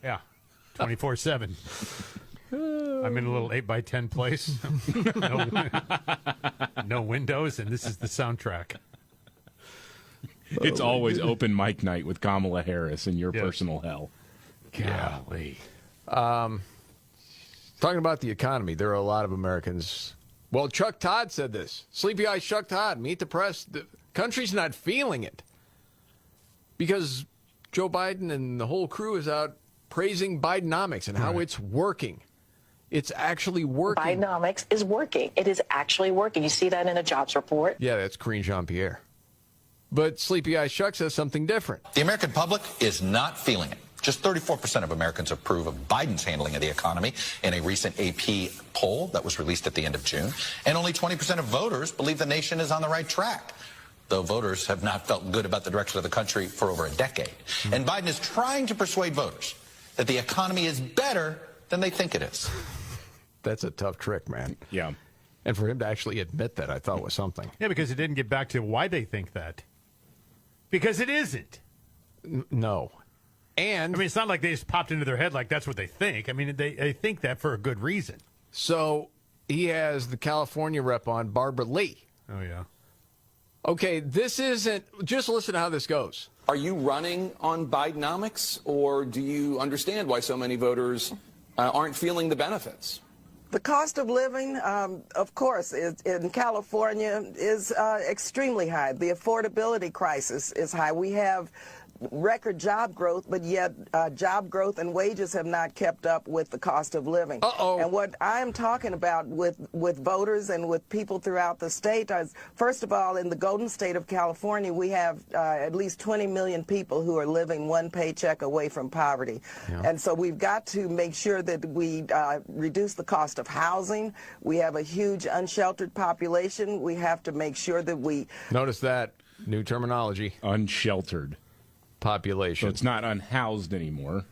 Yeah, 24/7. I'm in a little 8x10 place. No windows, and this is the soundtrack. It's always open mic night with Kamala Harris in your personal hell. Golly. Talking about the economy, there are a lot of Americans. Well, Chuck Todd said this. Sleepy Eyes Chuck Todd, meet the press. The country's not feeling it because Joe Biden and the whole crew is out praising Bidenomics and how it's working. It's actually working. Bidenomics is working. It is actually working. You see that in a jobs report. Yeah, that's Karine Jean-Pierre. But Sleepy Eyes Chuck says something different. The American public is not feeling it. Just 34% of Americans approve of Biden's handling of the economy in a recent AP poll that was released at the end of June. And only 20% of voters believe the nation is on the right track, though voters have not felt good about the direction of the country for over a decade. And Biden is trying to persuade voters that the economy is better than they think it is. That's a tough trick, man. Yeah. And for him to actually admit that, I thought was something. Yeah, because it didn't get back to why they think that. Because it isn't. No. And I mean, it's not like they just popped into their head like that's what they think. I mean, they think that for a good reason. So he has the California rep on, Barbara Lee. Oh, yeah. Okay, this isn't... Just listen to how this goes. Are you running on Bidenomics, or do you understand why so many voters aren't feeling the benefits? The cost of living, of course, in California is extremely high. The affordability crisis is high. We have record job growth, but yet job growth and wages have not kept up with the cost of living. And what I'm talking about with voters and with people throughout the state is, first of all, in the Golden State of California, we have at least 20 million people who are living one paycheck away from poverty. Yeah. And so we've got to make sure that we reduce the cost of housing. We have a huge unsheltered population. We have to make sure that we... Notice that. New terminology. Unsheltered population. So it's not unhoused anymore.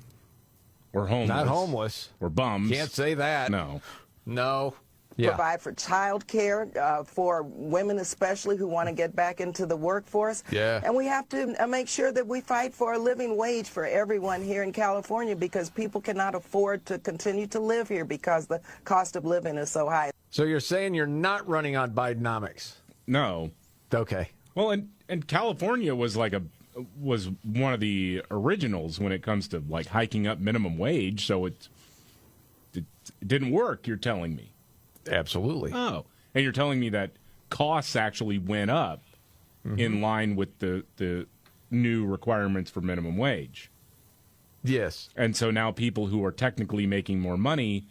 Or homeless. Not homeless. Or bums. Can't say that. No. No. Yeah. Provide for child care for women especially who want to get back into the workforce. Yeah. And we have to make sure that we fight for a living wage for everyone here in California, because people cannot afford to continue to live here because the cost of living is so high. So you're saying you're not running on Bidenomics? No. Okay. Well, and California was was one of the originals when it comes to like hiking up minimum wage, so it didn't work, you're telling me. Absolutely. Oh. And you're telling me that costs actually went up in line with the new requirements for minimum wage. Yes. And so now people who are technically making more money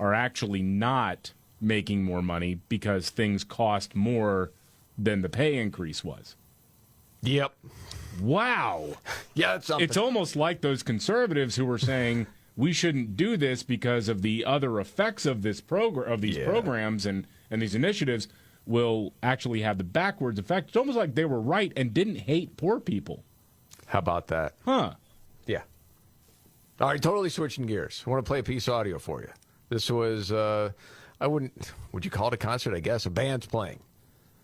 are actually not making more money because things cost more than the pay increase was. Yep. Wow. Yeah, it's something. It's almost like those conservatives who were saying we shouldn't do this because of the other effects of this programs and these initiatives will actually have the backwards effect. It's almost like they were right and didn't hate poor people. How about that? Huh. Yeah. All right, totally switching gears. I want to play a piece of audio for you. This was, would you call it a concert? I guess. A band's playing.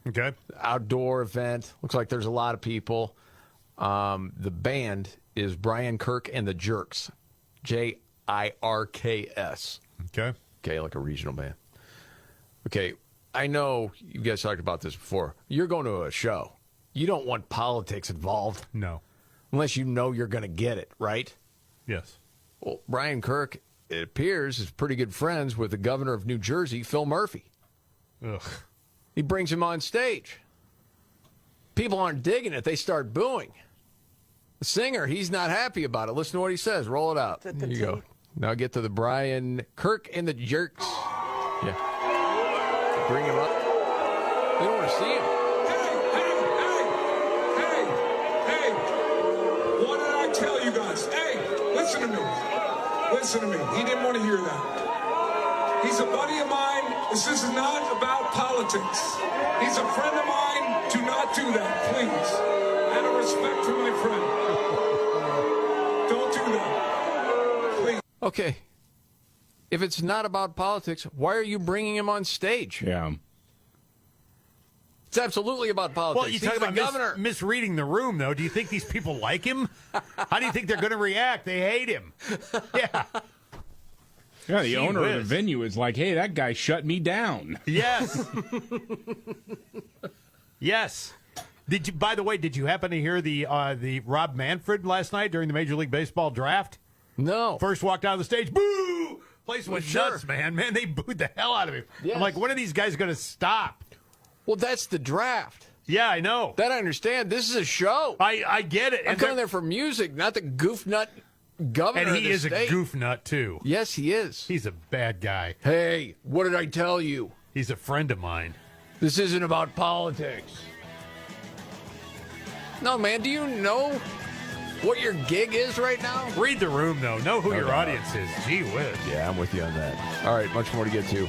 Okay. Outdoor event. Looks like there's a lot of people. The band is Brian Kirk and the Jerks. Jirks. Okay. Okay, like a regional band. Okay, I know you guys talked about this before. You're going to a show. You don't want politics involved. No. Unless you know you're going to get it, right? Yes. Well, Brian Kirk, it appears, is pretty good friends with the governor of New Jersey, Phil Murphy. Ugh. He brings him on stage. People aren't digging it. They start booing. The singer, he's not happy about it. Listen to what he says. Roll it out. There you go. Now get to the Brian Kirk and the Jerks. Yeah. Bring him up. They don't want to see him. Hey, what did I tell you guys? Hey, listen to me. Listen to me. He didn't want to hear that. He's a buddy of mine. This is not about politics. He's a friend of mine. Do not do that, please. Out of respect for my friend. Don't do that. Please. Okay. If it's not about politics, why are you bringing him on stage? Yeah. It's absolutely about politics. Well, you He's talk about the governor. misreading the room, though. Do you think these people like him? How do you think they're going to react? They hate him. Yeah. Yeah, the owner of the venue is like, hey, that guy shut me down. Yes. Yes. Did you? By the way, did you happen to hear the Rob Manfred last night during the Major League Baseball draft? No. First walked out of the stage, boo! Place was Sure. nuts, man. Man, they booed the hell out of him. Yes. I'm like, when are these guys going to stop? Well, that's the draft. Yeah, I know. That I understand. This is a show. I get it. I'm coming there for music, not the goof nut governor And of he the is state. a goof nut, too. Yes, he is. He's a bad guy. Hey, what did I tell you? He's a friend of mine. This isn't about politics. No, man, do you know what your gig is right now? Read the room, though. Know who No your doubt. audience is. Gee whiz. Yeah, I'm with you on that. All right, much more to get to,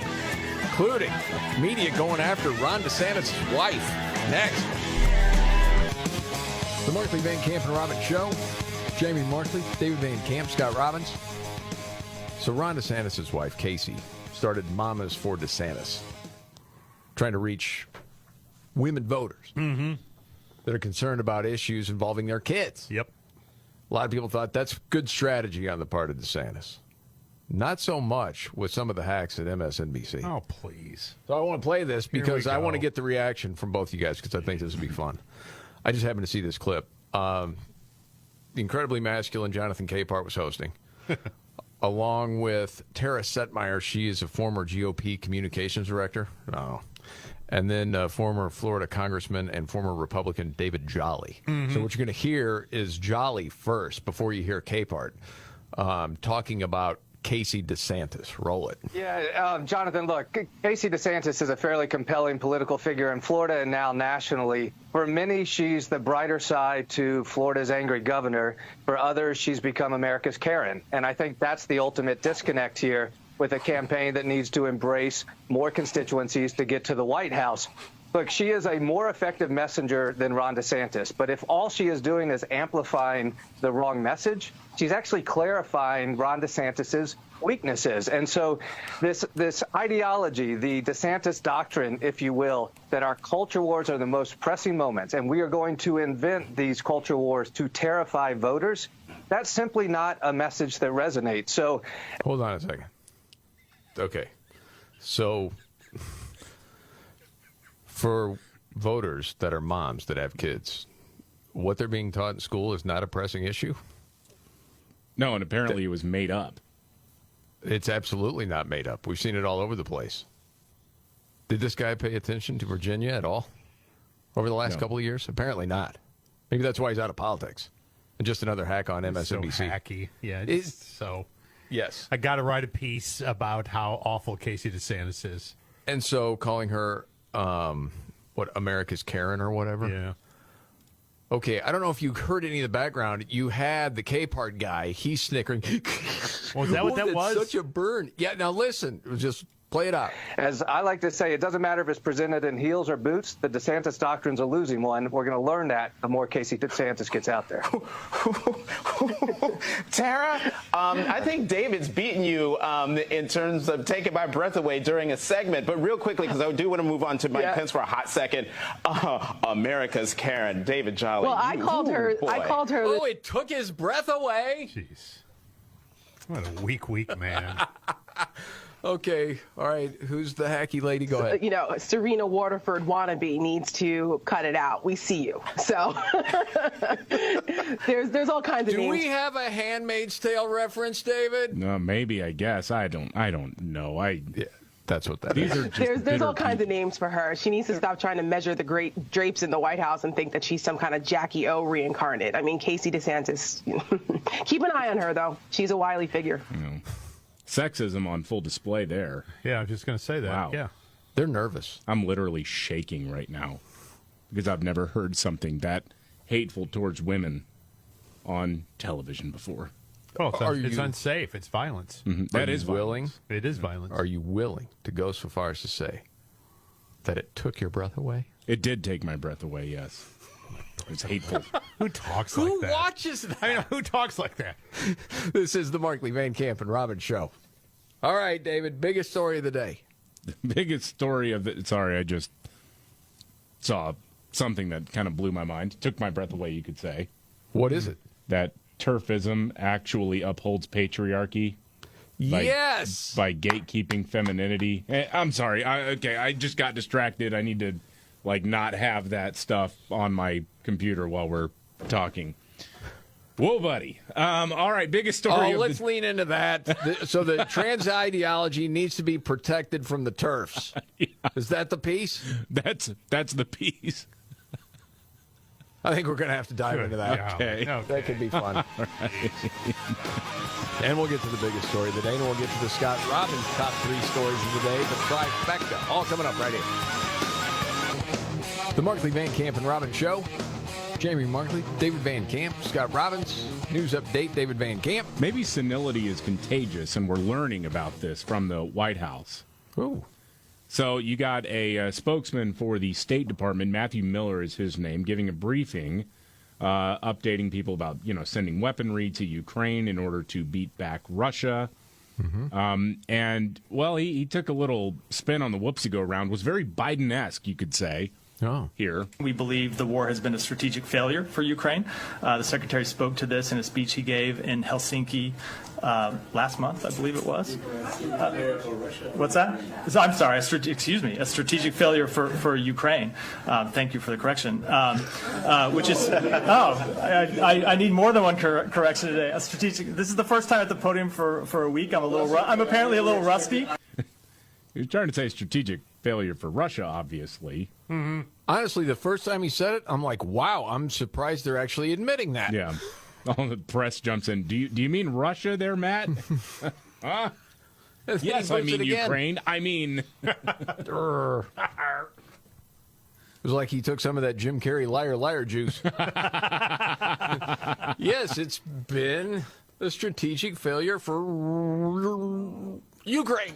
including media going after Ron DeSantis' wife. Next. The Markley, Van Camp, and Robbins Show. Jamie Markley, David Van Camp, Scott Robbins. So Ron DeSantis' wife, Casey, started Mamas for DeSantis, trying to reach women voters that are concerned about issues involving their kids. Yep. A lot of people thought that's good strategy on the part of DeSantis. Not so much with some of the hacks at MSNBC. Oh, please. So I want to play this because Here we I want to go. get the reaction from both you guys because I think this would be fun. I just happened to see this clip. The incredibly masculine Jonathan Capehart was hosting, along with Tara Setmeyer. She is a former GOP communications director. and then former Florida Congressman and former Republican David Jolly. Mm-hmm. So what you're going to hear is Jolly first before you hear Capehart talking about Casey DeSantis. Roll it. Yeah, Jonathan, look, Casey DeSantis is a fairly compelling political figure in Florida and now nationally. For many, she's the brighter side to Florida's angry governor. For others, she's become America's Karen. And I think that's the ultimate disconnect here with a campaign that needs to embrace more constituencies to get to the White House. Look, she is a more effective messenger than Ron DeSantis, but if all she is doing is amplifying the wrong message, she's actually clarifying Ron DeSantis's weaknesses. And so this ideology, the DeSantis doctrine, if you will, that our culture wars are the most pressing moments, and we are going to invent these culture wars to terrify voters, that's simply not a message that resonates. So, hold on a second. Okay. So for voters that are moms that have kids, what they're being taught in school is not a pressing issue? No, and apparently it was made up. It's absolutely not made up. We've seen it all over the place. Did this guy pay attention to Virginia at all over the last couple of years? Apparently not. Maybe that's why he's out of politics. And just another hack on MSNBC. So hacky. Yeah, it's so... Yes. I got to write a piece about how awful Casey DeSantis is. And so calling her, America's Karen or whatever? Yeah. Okay, I don't know if you heard any of the background. You had the Capehart guy. He's snickering. Was that what that was? Such a burn. Yeah, now listen. Just play it out. as I like to say, it doesn't matter if it's presented in heels or boots. The DeSantis doctrine's a losing one. We're going to learn that the more Casey DeSantis gets out there. Tara, I think David's beaten you in terms of taking my breath away during a segment. But real quickly, because I do want to move on to Mike Pence for a hot second. America's Karen, David Jolly. Well, I called her. Oh, it took his breath away. Jeez. What a weak man. Okay, all right. Who's the hacky lady? Go ahead. You know, Serena Waterford wannabe needs to cut it out. We see you. So there's all kinds of names. Do we have a Handmaid's Tale reference, David? No, maybe. I guess I don't know. Yeah, that's what that These is. Are just there's all kinds of names for her. She needs to stop trying to measure the great drapes in the White House and think that she's some kind of Jackie O reincarnate. I mean, Casey DeSantis. Keep an eye on her, though. She's a wily figure. Sexism on full display there. Yeah, I was just going to say that. Wow. Yeah. They're nervous. I'm literally shaking right now because I've never heard something that hateful towards women on television before. Oh, it's unsafe. It's violence. Mm-hmm. That is willing. It is violence. Are you willing to go so far as to say that it took your breath away? It did take my breath away, yes. It's hateful. Who talks like that? Who watches that? I know, who talks like that? This is the Markley, Van Camp, and Robbins show. All right, David, biggest story of the day. The biggest story of it. Sorry, I just saw something that kind of blew my mind. Took my breath away, you could say. What is it? That turfism actually upholds patriarchy. Yes! By gatekeeping femininity. I'm sorry. I just got distracted. I need to not have that stuff on my computer while we're talking. Whoa, buddy. All right, biggest story. Let's lean into that. So the trans ideology needs to be protected from the turfs. Yeah. Is that the piece? That's the piece. I think we're going to have to dive into that. Yeah. Okay. That could be fun. All right. And we'll get to the biggest story of the day, and we'll get to the Scott Robbins top 3 stories of the day, the trifecta. All coming up right here. The Markley, Van Camp, and Robbins show. Jamie Markley, David Van Camp, Scott Robbins. News update, David Van Camp. Maybe senility is contagious, and we're learning about this from the White House. Oh. So you got a spokesman for the State Department, Matthew Miller is his name, giving a briefing, updating people about, sending weaponry to Ukraine in order to beat back Russia. Mm-hmm. He took a little spin on the whoopsie-go-round, was very Biden-esque, you could say. Here. We believe the war has been a strategic failure for Ukraine. The Secretary spoke to this in a speech he gave in Helsinki last month, I believe it was. What's that? I'm sorry, a strategic failure for Ukraine. Thank you for the correction. Which is, I need more than one correction today. A strategic. This is the first time at the podium for a week. I'm apparently a little rusty. He was trying to say strategic failure for Russia, obviously. Mm-hmm. Honestly, the first time he said it, I'm like, wow, I'm surprised they're actually admitting that. Yeah. All the press jumps in. Do you mean Russia there, Matt? Huh? Yes, I mean Ukraine. I mean... It was like he took some of that Jim Carrey liar, liar juice. Yes, it's been a strategic failure for Ukraine.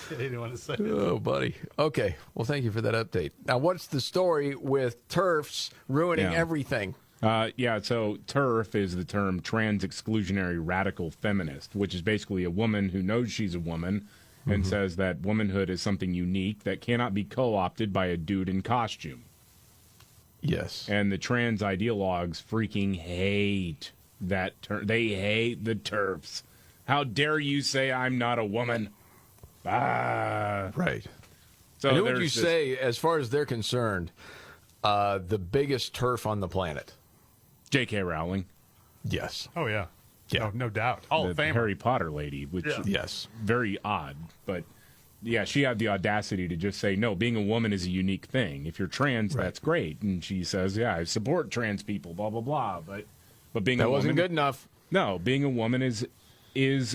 He didn't want to say it. Oh, buddy. Okay. Well, thank you for that update. Now, what's the story with TERFs ruining everything? So TERF is the term trans exclusionary radical feminist, which is basically a woman who knows she's a woman and says that womanhood is something unique that cannot be co-opted by a dude in costume. Yes. And the trans ideologues freaking hate that term. They hate the TERFs. How dare you say I'm not a woman? Right. So and who would you say, as far as they're concerned, the biggest TERF on the planet? J.K. Rowling. Yes. Oh, yeah. Yeah. No doubt. Hall of The Famer. Harry Potter lady, which Yes. very odd. But, yeah, she had the audacity to just say, no, being a woman is a unique thing. If you're trans, that's great. And she says, yeah, I support trans people, blah, blah, blah. But being That a woman... wasn't good enough. No, being a woman is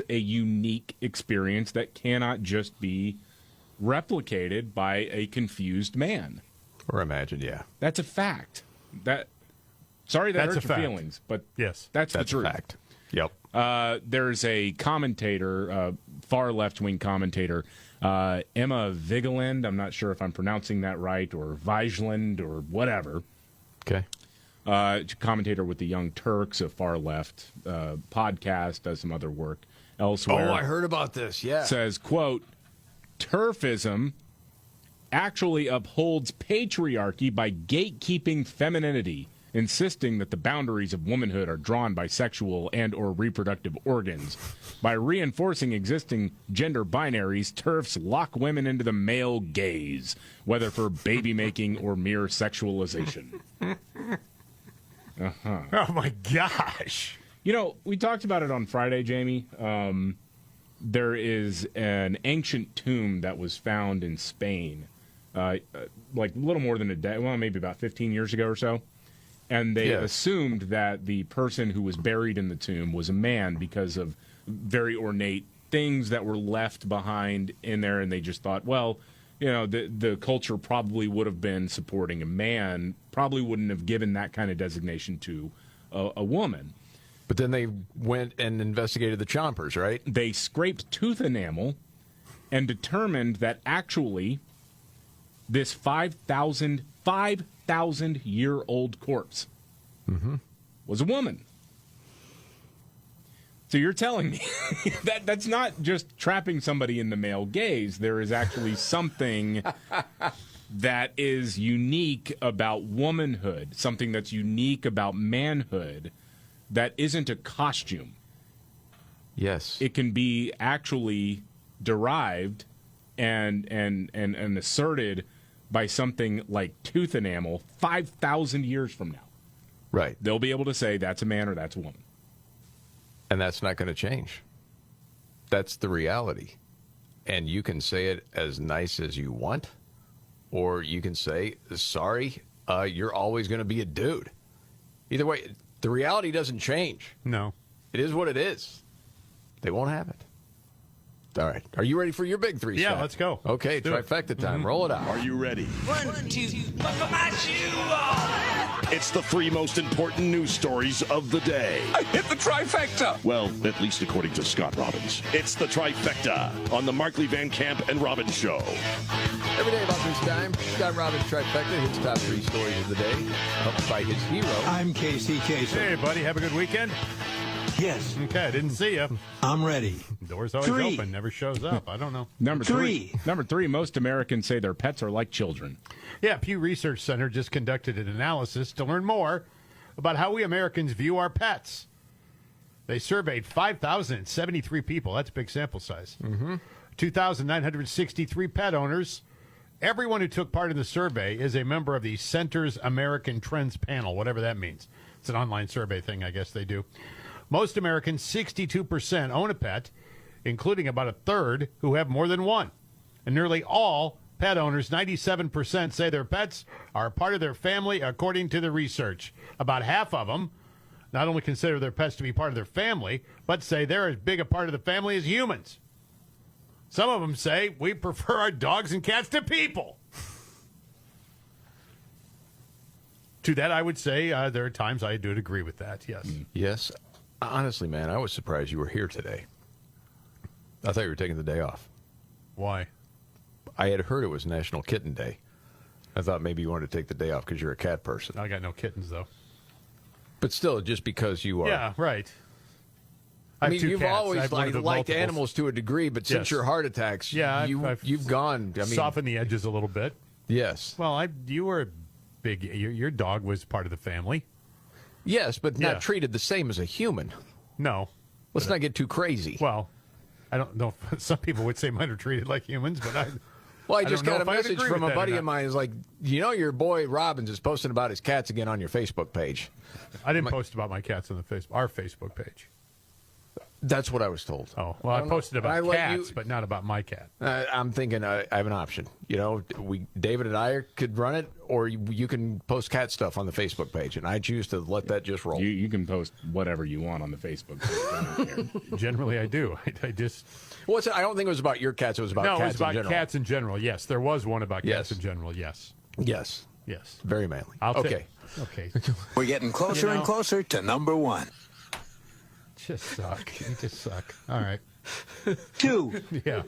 a unique experience that cannot just be replicated by a confused man. Or imagined, yeah. That's a fact. Sorry that That's hurt a your fact. feelings, but Yes. that's the truth. a fact. Yep. There's a commentator, far left-wing commentator, Emma Vigeland. I'm not sure if I'm pronouncing that right, or Vigeland, or whatever. Okay. Commentator with the Young Turks, a far left podcast, does some other work elsewhere. Oh, I heard about this, yeah. Says, quote, TERFism actually upholds patriarchy by gatekeeping femininity, insisting that the boundaries of womanhood are drawn by sexual and or reproductive organs. By reinforcing existing gender binaries, TERFs lock women into the male gaze, whether for baby making or mere sexualization. Oh, my gosh. You know, we talked about it on Friday, Jamie. There is an ancient tomb that was found in Spain, like a little more than a day, well, maybe about 15 years ago or so. And they assumed that the person who was buried in the tomb was a man because of very ornate things that were left behind in there. And they just thought, well, you know, the culture probably would have been supporting a man, probably wouldn't have given that kind of designation to a woman. But then they went and investigated the chompers, right? They scraped tooth enamel and determined that actually this 5,000-year-old corpse was a woman. So you're telling me that's not just trapping somebody in the male gaze. There is actually something that is unique about womanhood, something that's unique about manhood that isn't a costume. Yes. It can be actually derived and asserted by something like tooth enamel 5,000 years from now. Right. They'll be able to say that's a man or that's a woman. And that's not going to change. That's the reality. And you can say it as nice as you want, or you can say, sorry, you're always going to be a dude. Either way, the reality doesn't change. No. It is what it is. They won't have it. All right. Are you ready for your big three? Yeah, Scott? let's go. Okay, Let's do it. trifecta time. Roll it out. Are you ready? 1, 2, buckle my shoe on. It's the 3 most important news stories of the day. I hit the trifecta. Well, at least according to Scott Robbins. It's the trifecta on the Markley, Van Camp, and Robbins Show. Every day about this time, Scott Robbins trifecta hits top 3 stories of the day, helped by his hero. I'm Casey Kasem. Hey, buddy. Have a good weekend. Yes. Okay, I didn't see you. I'm ready. Door's always 3. open, never shows up. I don't know. Number 3. Number 3, most Americans say their pets are like children. Yeah, Pew Research Center just conducted an analysis to learn more about how we Americans view our pets. They surveyed 5,073 people. That's a big sample size. 2,963 pet owners. Everyone who took part in the survey is a member of the Center's American Trends Panel, whatever that means. It's an online survey thing, I guess they do. Most Americans, 62%, own a pet, including about a third who have more than one. And nearly all pet owners, 97%, say their pets are a part of their family, according to the research. About half of them not only consider their pets to be part of their family, but say they're as big a part of the family as humans. Some of them say we prefer our dogs and cats to people. To that, I would say there are times I do agree with that, yes. Yes. Honestly, man, I was surprised you were here today. I thought you were taking the day off. Why? I had heard it was National Kitten Day. I thought maybe you wanted to take the day off because you're a cat person. I got no kittens, though. But still, just because you are. Yeah, right. I mean, have two you've cats. always liked multiples. animals to a degree, but since Yes. your heart attacks, you've gone. I mean, softened the edges a little bit. Yes. Well, you were big. Your dog was part of the family. Yes, but not treated the same as a human. No. Let's not get too crazy. Well, I don't know. Some people would say mine are treated like humans, but I just don't know got a if I'd message agree from with a that or buddy not. of mine. Is like, your boy Robbins is posting about his cats again on your Facebook page. I didn't post about my cats on our Facebook page. That's what I was told. Oh, well, I posted about cats, but not about my cat. I'm thinking I have an option. David and I could run it, or you can post cat stuff on the Facebook page, and I choose to let that just roll. You can post whatever you want on the Facebook page. I don't care. Generally, I do. I just... I don't think it was about your cats. It was about cats in general. No, it was about cats in general, yes. There was one about cats Yes. in general, yes. Yes. Yes. Very manly. Okay. We're getting closer and closer to number one. Just suck. You just suck. All right. 2. Yeah.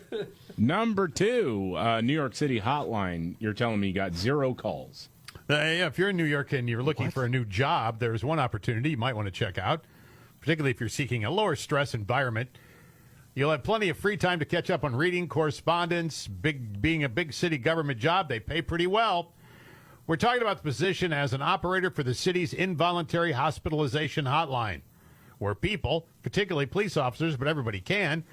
Number 2, New York City hotline. You're telling me you got 0 calls. Yeah, if you're in New York and you're looking for a new job, there's one opportunity you might want to check out, particularly if you're seeking a lower stress environment. You'll have plenty of free time to catch up on reading, correspondence. Being a big city government job, they pay pretty well. We're talking about the position as an operator for the city's involuntary hospitalization hotline, where people, particularly police officers, but everybody can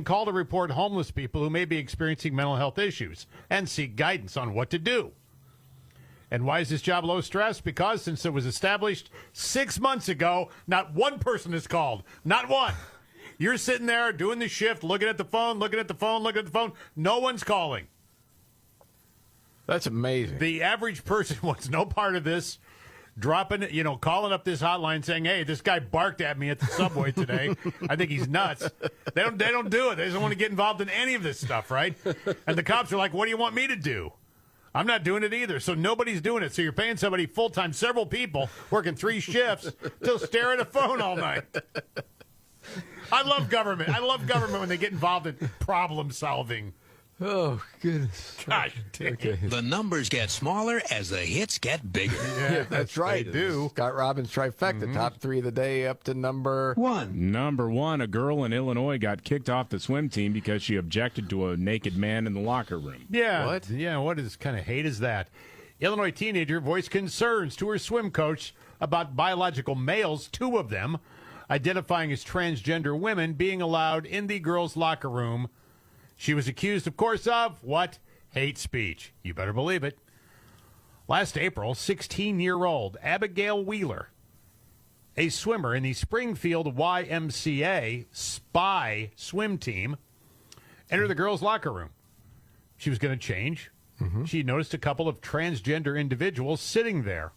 call to report homeless people who may be experiencing mental health issues and seek guidance on what to do. And why is this job low stress? Because since it was established 6 months ago, not one person has called. Not one. You're sitting there doing the shift, looking at the phone. No one's calling. That's amazing. The average person wants no part of this. Calling up this hotline saying, "Hey, this guy barked at me at the subway today. I think he's nuts." They don't do it. They don't want to get involved in any of this stuff, right? And the cops are like, "What do you want me to do?" I'm not doing it either. So nobody's doing it. So you're paying somebody full time, several people working 3 shifts to stare at a phone all night. I love government. I love government when they get involved in problem solving. Oh, goodness. Gosh dang. Okay. The numbers get smaller as the hits get bigger. Yeah, that's right. They do. Scott Robbins trifecta, top 3 of the day up to number 1. Number 1, a girl in Illinois got kicked off the swim team because she objected to a naked man in the locker room. Yeah. What? Yeah, what kind of hate is that? Illinois teenager voiced concerns to her swim coach about biological males, 2 of them, identifying as transgender women, being allowed in the girls' locker room. She was accused, of course, of what? Hate speech. You better believe it. Last April, 16-year-old Abigail Wheeler, a swimmer in the Springfield YMCA Spy swim team, entered the girls' locker room. She was going to change. She noticed a couple of transgender individuals sitting there.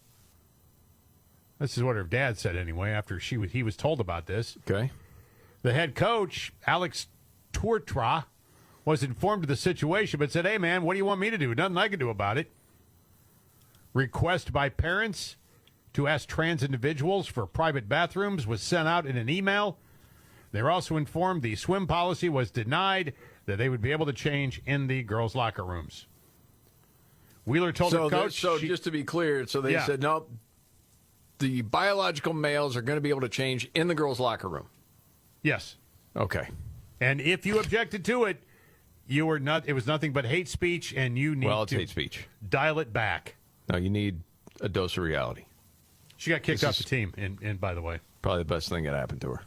This is what her dad said anyway, after he was told about this. Okay. The head coach, Alex Tourtra, was informed of the situation, but said, "Hey, man, what do you want me to do? Nothing I can do about it." Request by parents to ask trans individuals for private bathrooms was sent out in an email. They were also informed the swim policy was denied, that they would be able to change in the girls' locker rooms. Wheeler told her coach... just to be clear, they said, no, the biological males are going to be able to change in the girls' locker room. Yes. Okay. And if you objected to it, it was nothing but hate speech, and you need it's to hate speech. Dial it back. No, you need a dose of reality. She got kicked off the team, and by the way. Probably the best thing that happened to her.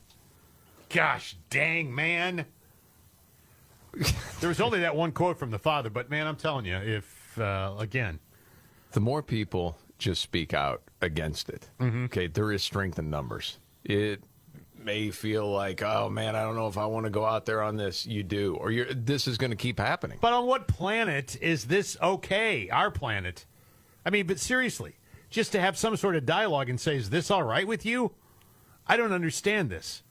Gosh dang, man. There was only that one quote from the father, but, man, I'm telling you, again. The more people just speak out against it, okay, there is strength in numbers. may feel like, oh, man, I don't know if I want to go out there on this. You do. Or this is going to keep happening. But on what planet is this okay? Our planet. I mean, but seriously, just to have some sort of dialogue and say, is this all right with you? I don't understand this.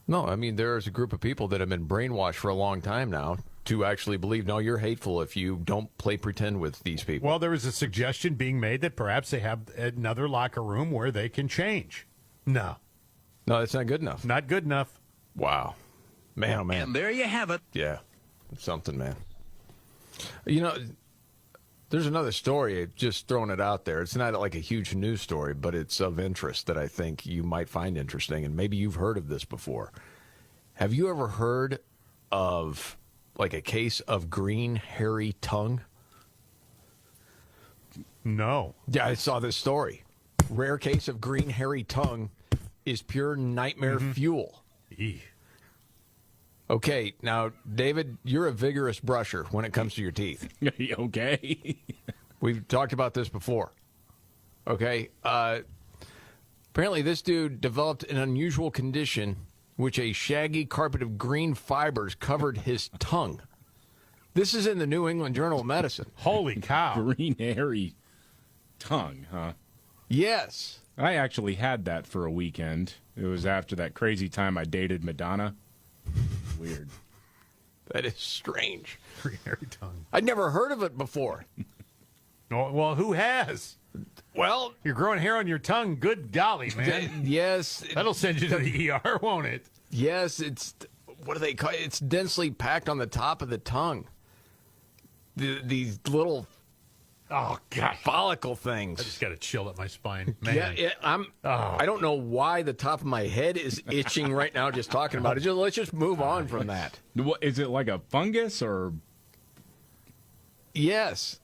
No, I mean, there's a group of people that have been brainwashed for a long time now to actually believe, no, you're hateful if you don't play pretend with these people. Well, there was a suggestion being made that perhaps they have another locker room where they can change. No. No, that's not good enough. Not good enough. Wow. Man, oh, man. And there you have it. Yeah. It's something, man. You know, there's another story, just throwing it out there. It's not like a huge news story, but it's of interest that I think you might find interesting, and maybe you've heard of this before. Have you ever heard of, like, a case of green, hairy tongue? No. Yeah, I saw this story. Rare case of green, hairy tongue is pure nightmare fuel. Okay, now, David, you're a vigorous brusher when it comes to your teeth. Okay. We've talked about this before. Okay. Apparently, this dude developed an unusual condition which a shaggy carpet of green fibers covered his tongue. This is in the New England Journal of Medicine. Holy cow. Green, hairy tongue, huh? Yes. I actually had that for a weekend. It was after that crazy time I dated Madonna. Weird. That is strange. Green hairy tongue. I'd never heard of it before. Oh, well, who has? Well, you're growing hair on your tongue. Good golly, man. Yes. That'll send you to the ER, won't it? Yes, what do they call it? It's densely packed on the top of the tongue. These little follicle things. I just got a chill up my spine, man. Yeah, I don't know why the top of my head is itching right now just talking about it. Let's just move on from that. What, is it like a fungus or? Yes.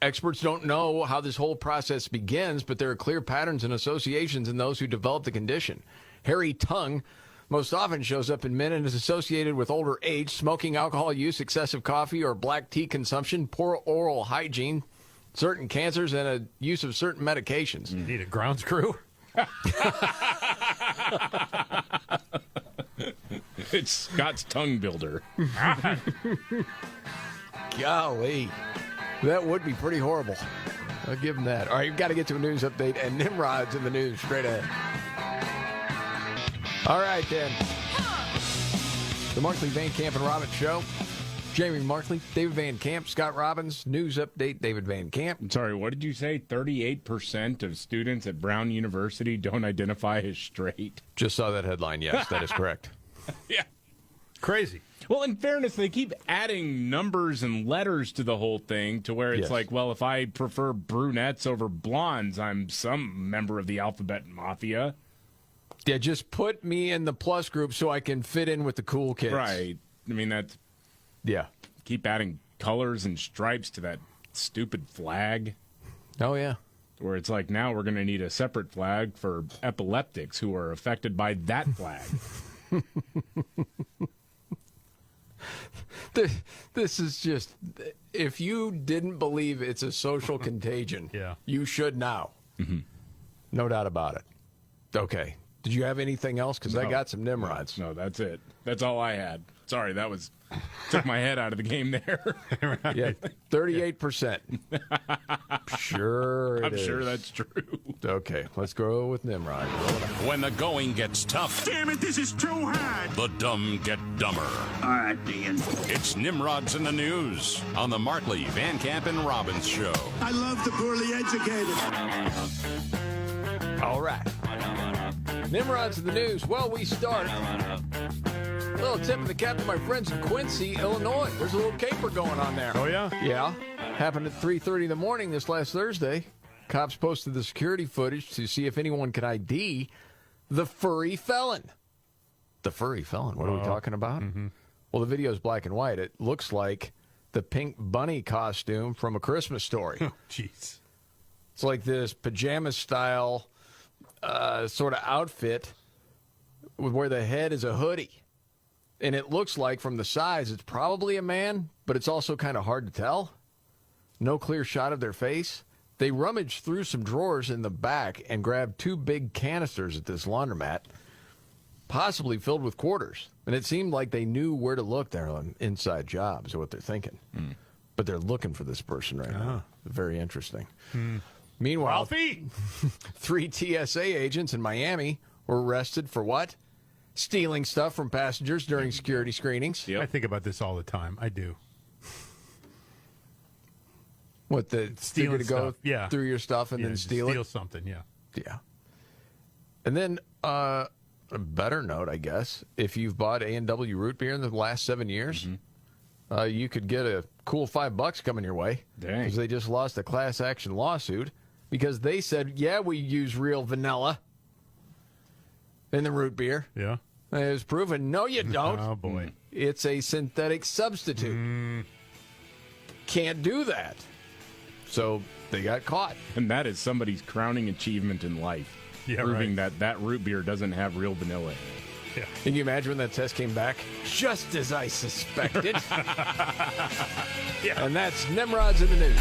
Experts don't know how this whole process begins, but there are clear patterns and associations in those who develop the condition. Hairy tongue most often shows up in men and is associated with older age, smoking, alcohol use, excessive coffee or black tea consumption, poor oral hygiene, certain cancers, and a use of certain medications. You need a ground screw? It's Scott's tongue builder. Golly. That would be pretty horrible. I'll give him that. All right, you've got to get to a news update, and Nimrod's in the news straight ahead. All right, then. The Markley, Van Camp, and Robbins Show. Jamie Markley, David Van Camp, Scott Robbins. News update, David Van Camp. I'm sorry, what did you say? 38% of students at Brown University don't identify as straight? Just saw that headline. Yes, that is correct. Yeah. Crazy. Well, in fairness, they keep adding numbers and letters to the whole thing to where it's like, well, if I prefer brunettes over blondes, I'm some member of the alphabet mafia. Yeah, just put me in the plus group so I can fit in with the cool kids. Right. I mean, that's... Yeah. Keep adding colors and stripes to that stupid flag. Oh, yeah. Where it's like, now we're going to need a separate flag for epileptics who are affected by that flag. This is just, if you didn't believe it's a social contagion, you should now. Mm-hmm. No doubt about it. Okay. Did you have anything else? Because I got some Nimrods. No, that's it. That's all I had. Sorry, that was took my head out of the game there. Right. Yeah, 38%. Sure, I'm sure that's true. Okay, let's go with Nimrod. When the going gets tough, Damn it, this is too hard. the dumb get dumber. All right, Dean. It's Nimrod's in the news on the Markley, Van Camp, and Robbins Show. I love the poorly educated. All right. Nimrod's in the news. Well, we start. A little tip of the cap to my friends in Quincy, Illinois. There's a little caper going on there. Oh, yeah? Yeah. Happened at 3:30 in the morning this last Thursday. Cops posted the security footage to see if anyone could ID the furry felon. The furry felon? What are we talking about? Mm-hmm. Well, the video is black and white. It looks like the pink bunny costume from A Christmas Story. Oh, jeez. It's like this pajama-style sort of outfit where the head is a hoodie. And it looks like, from the size, it's probably a man, but it's also kind of hard to tell. No clear shot of their face. They rummaged through some drawers in the back and grabbed two big canisters at this laundromat. possibly filled with quarters. And it seemed like they knew where to look there on inside jobs, or what they're thinking. But they're looking for this person right now. Very interesting. Meanwhile, 3 TSA agents in Miami were arrested for what? Stealing stuff from passengers during security screenings. I think about this all the time. I do. What, the stealing to go stuff. through your stuff and then steal it? Steal something, Yeah. And then a better note, I guess, if you've bought A&W root beer in the last 7 years, you could get a cool $5 coming your way. Dang. Because they just lost a class action lawsuit because they said, yeah, we use real vanilla in the root beer. Yeah. And it was proven, no, you don't. Oh, boy. It's a synthetic substitute. Can't do that. So they got caught. And that is somebody's crowning achievement in life. Yeah, proving that root beer doesn't have real vanilla in it. Yeah. Can you imagine when that test came back? Just as I suspected. And that's Nimrod's in the news.